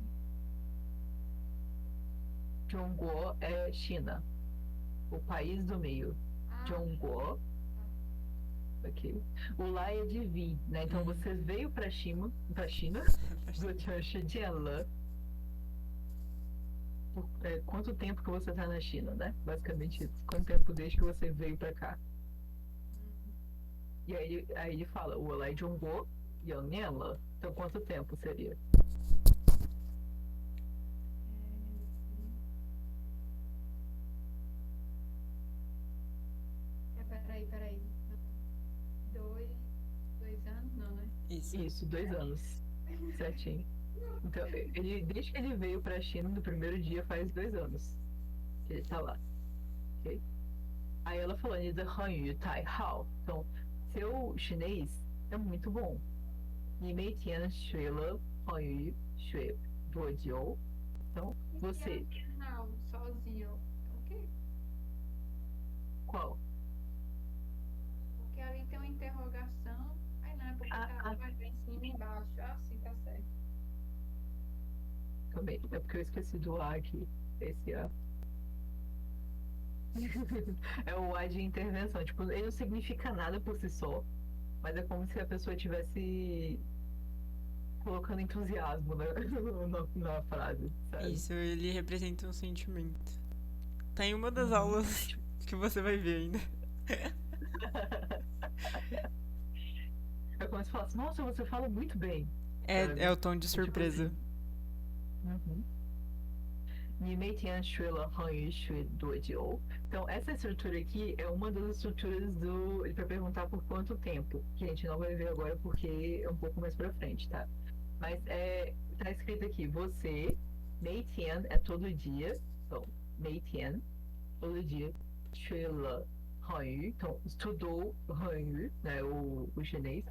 [SPEAKER 1] Zhongguo é China, o país do meio. Zhongguo. Ok. O lá é de vir, né? Então você veio pra China, quanto tempo que você tá na China, né? Basicamente isso. Quanto tempo desde que você veio pra cá? E aí ele fala, o lá é Zhongguo, Yannianle. Então quanto tempo seria?
[SPEAKER 2] peraí. 2 anos, não, né?
[SPEAKER 3] Isso.
[SPEAKER 1] 2 anos. Certinho. Então, desde que ele veio pra China no primeiro dia faz 2 anos que ele tá lá. Ok? Aí ela falou, 你的汉语太好. Então, seu chinês é muito bom. 你每天学了汉语学多久? Então, você.
[SPEAKER 2] Não, sozinho. O quê?
[SPEAKER 1] Qual?
[SPEAKER 2] Porque ali tem uma interrogação. Aí não, é porque vai em cima e embaixo. Ah, sim, tá certo.
[SPEAKER 1] Também. É porque eu esqueci do A aqui. Esse A. É o A de intervenção. Tipo, ele não significa nada por si só. Mas é como se a pessoa tivesse colocando entusiasmo na frase, sabe?
[SPEAKER 3] Isso, ele representa um sentimento. Tá em uma das aulas que você vai ver ainda.
[SPEAKER 1] É como se falasse, nossa, você fala muito bem.
[SPEAKER 3] É o tom de surpresa.
[SPEAKER 1] Uhum. 你每天学了汉语学多久? Então, essa estrutura aqui é uma das estruturas do. Ele vai perguntar por quanto tempo, que a gente não vai ver agora porque é um pouco mais pra frente, tá? Mas tá escrito aqui, você, 每天 é todo dia, então, 每天, todo dia, 学了汉语, então, estudou Hanyu, né, o chinês,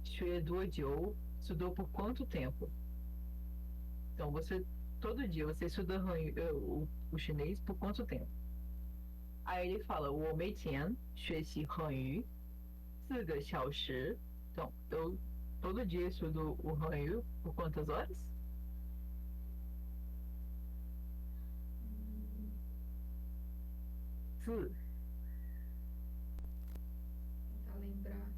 [SPEAKER 1] 学多久, estudou por quanto tempo? Então, todo dia você estuda o chinês por quanto tempo? Aí ele fala, 我每天学习汉语4个小时. Então, eu todo dia estudo o Hanyu por quantas horas?
[SPEAKER 2] Tentar lembrar.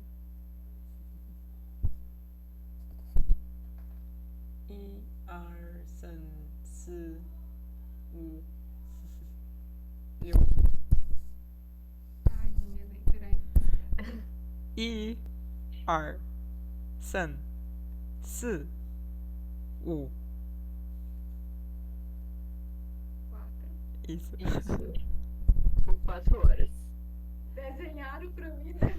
[SPEAKER 3] E, R, San, Si, U. Eu.
[SPEAKER 2] Ai, não me lembro. Peraí.
[SPEAKER 3] I, R, San, Si, U.
[SPEAKER 2] 4.
[SPEAKER 3] Isso.
[SPEAKER 1] Isso. Por 4 horas.
[SPEAKER 2] Desenharam pra mim, né?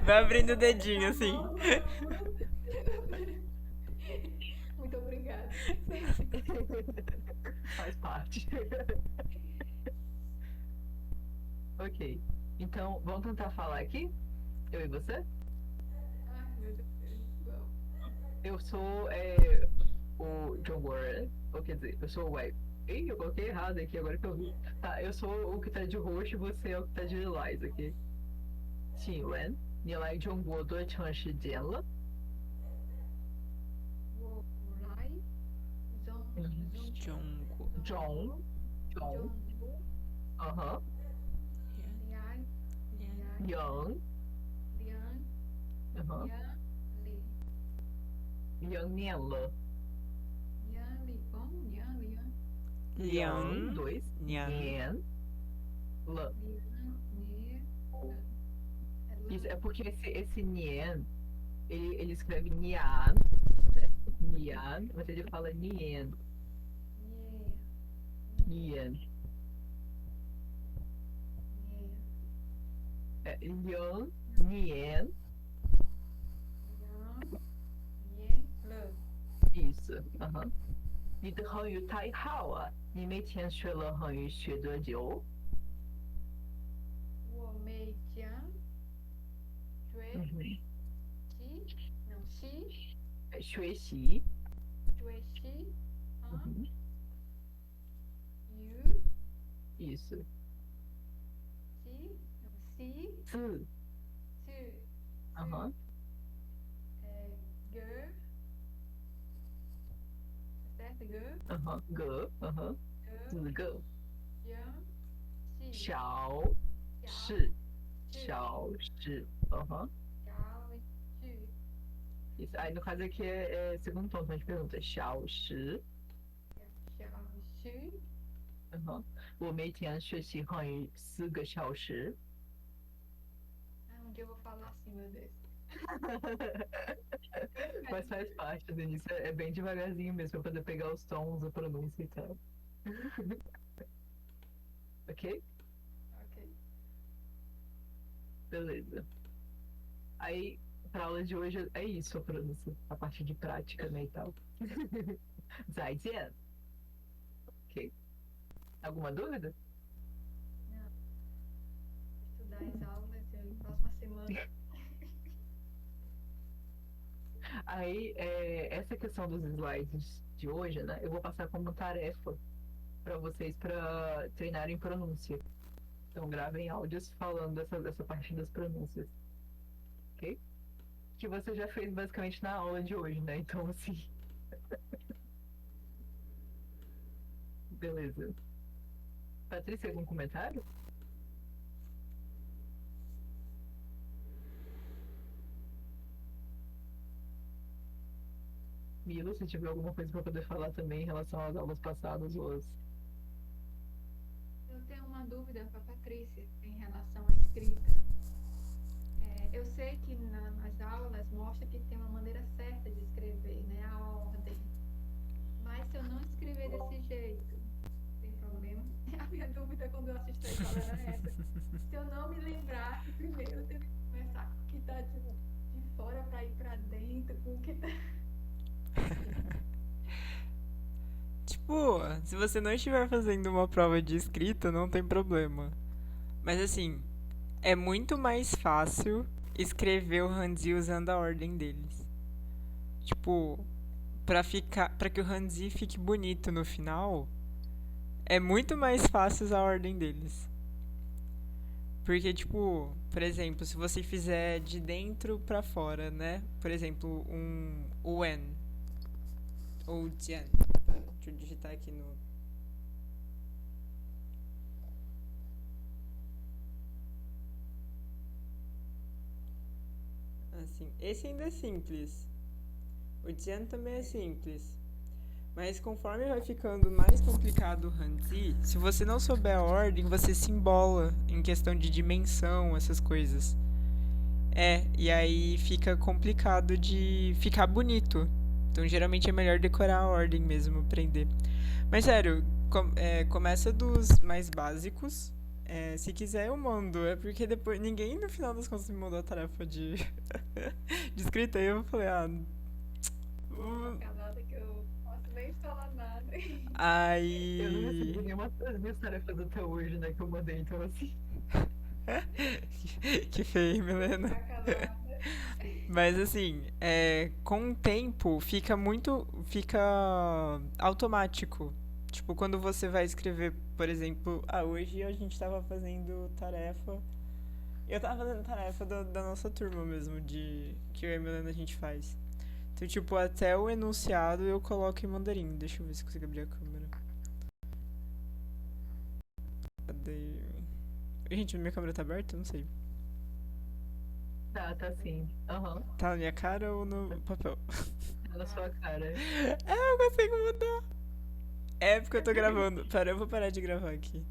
[SPEAKER 3] Vai abrindo o dedinho assim.
[SPEAKER 2] Muito obrigada.
[SPEAKER 1] Faz parte. Ok. Então, vamos tentar falar aqui? Eu e você?
[SPEAKER 2] Ai, meu Deus. Bom.
[SPEAKER 1] Eu sou o John Warren, ou quer dizer, eu sou o Web. Ih, eu coloquei errado aqui, agora que eu vi. Tá, eu sou o que tá de roxo e você é o que tá de lilás aqui. 请问你来中国多长时间了?
[SPEAKER 2] Vou lá e
[SPEAKER 3] Jongo.
[SPEAKER 1] John. Aham.
[SPEAKER 2] Lian.
[SPEAKER 1] Yang.
[SPEAKER 2] Lian.
[SPEAKER 1] Aham.
[SPEAKER 2] Lian. Li.
[SPEAKER 1] Yang 念了.
[SPEAKER 2] Lian. Li. Como? Lian. Lian.
[SPEAKER 3] Liang.
[SPEAKER 1] 2.
[SPEAKER 3] Nian.
[SPEAKER 1] Nian. Le.
[SPEAKER 2] Lian. Li.
[SPEAKER 1] Isso é porque esse Nien, ele escreve Nian, né? Nian, mas ele fala Nien.
[SPEAKER 2] Nie.
[SPEAKER 1] Nien.
[SPEAKER 2] Nie.
[SPEAKER 1] É Lian, Nien,
[SPEAKER 2] Yang. Nie. Le.
[SPEAKER 1] isso. Aham. 你的汉语太好啊！你每天学了汉语学多久？
[SPEAKER 2] 我每天学
[SPEAKER 1] 嗯哼，
[SPEAKER 2] 习，não, 习，
[SPEAKER 1] 学习。
[SPEAKER 2] 学习，
[SPEAKER 1] 嗯哼，
[SPEAKER 2] you,
[SPEAKER 1] isso.
[SPEAKER 2] 习，não, 习，
[SPEAKER 1] 字。
[SPEAKER 2] 字，
[SPEAKER 1] 嗯哼，
[SPEAKER 2] ge, certo? Ge,
[SPEAKER 1] 嗯哼，个，嗯哼，
[SPEAKER 2] ge,
[SPEAKER 1] 四个。
[SPEAKER 2] yang, 习，
[SPEAKER 1] 小
[SPEAKER 2] 小，
[SPEAKER 1] 事，
[SPEAKER 2] 志，
[SPEAKER 1] 小事。嗯哼.
[SPEAKER 2] 小，志，
[SPEAKER 1] Isso. Aí no caso aqui é segundo tom, então a gente pergunta 小时。
[SPEAKER 2] 小时，
[SPEAKER 1] 嗯哼，我每天学习汉语4个小时。
[SPEAKER 2] Ah, um dia eu vou falar assim, meu Deus.
[SPEAKER 1] Mas faz parte, no início é bem devagarzinho mesmo, pra poder pegar os tons, a pronúncia e tal. Ok?
[SPEAKER 2] Ok.
[SPEAKER 1] Beleza. Aí, pra aula de hoje é isso, a pronúncia, a parte de prática, né, e tal. 再见. Ok. Alguma dúvida?
[SPEAKER 2] Não. Vou estudar as aulas próxima semana.
[SPEAKER 1] Aí, essa questão dos slides de hoje, né, eu vou passar como tarefa para vocês para treinarem pronúncia. Então, gravem áudios falando dessa parte das pronúncias. Ok? Que você já fez basicamente na aula de hoje, né? Então, assim. Beleza. Patrícia, algum comentário? Milo, se tiver alguma coisa para poder falar também em relação às aulas passadas ou as...
[SPEAKER 2] Eu tenho uma dúvida para a Patrícia em relação à escrita. Eu sei que nas aulas mostra que tem uma maneira certa de escrever, né? A ordem. Mas se eu não escrever desse jeito, tem problema? A minha dúvida quando eu assisti a aula era essa. Se eu não me lembrar que primeiro eu tenho que começar com o que está de fora para ir para dentro, com o que está...
[SPEAKER 3] Tipo, se você não estiver fazendo uma prova de escrita, não tem problema. Mas assim, é muito mais fácil escrever o Hanzi usando a ordem deles. Tipo, pra que o Hanzi fique bonito no final, é muito mais fácil usar a ordem deles. Porque, tipo, por exemplo, se você fizer de dentro pra fora, né? Por exemplo, um wen ou jian. Deixa eu digitar aqui no... Assim, esse ainda é simples. O jian também é simples. Mas conforme vai ficando mais complicado o Hanzi, se você não souber a ordem, você se embola em questão de dimensão, essas coisas. E aí fica complicado de ficar bonito. Então geralmente é melhor decorar a ordem mesmo, aprender. Mas sério, começa dos mais básicos. Se quiser eu mando. É porque depois ninguém no final das contas me mandou a tarefa de, de escrita. Aí eu falei,
[SPEAKER 2] Calada que eu não posso nem falar nada.
[SPEAKER 3] Aí.
[SPEAKER 1] Eu não recebi nenhuma das minhas tarefas até hoje, né? Que eu mandei, então assim.
[SPEAKER 3] Que feio, Milena.
[SPEAKER 2] Tá calada.
[SPEAKER 3] Mas assim, com o tempo fica automático. Tipo, quando você vai escrever, por exemplo, hoje a gente tava fazendo tarefa. Eu tava fazendo tarefa da nossa turma mesmo, que eu e a Milena a gente faz. Então, tipo, até o enunciado eu coloco em mandarim. Deixa eu ver se consigo abrir a câmera. Cadê? Gente, minha câmera tá aberta? Não sei.
[SPEAKER 1] Tá sim. Aham.
[SPEAKER 3] Tá na minha cara ou no papel?
[SPEAKER 1] Tá na sua cara.
[SPEAKER 3] Eu consigo mudar. É porque eu tô gravando. Pera, eu vou parar de gravar aqui.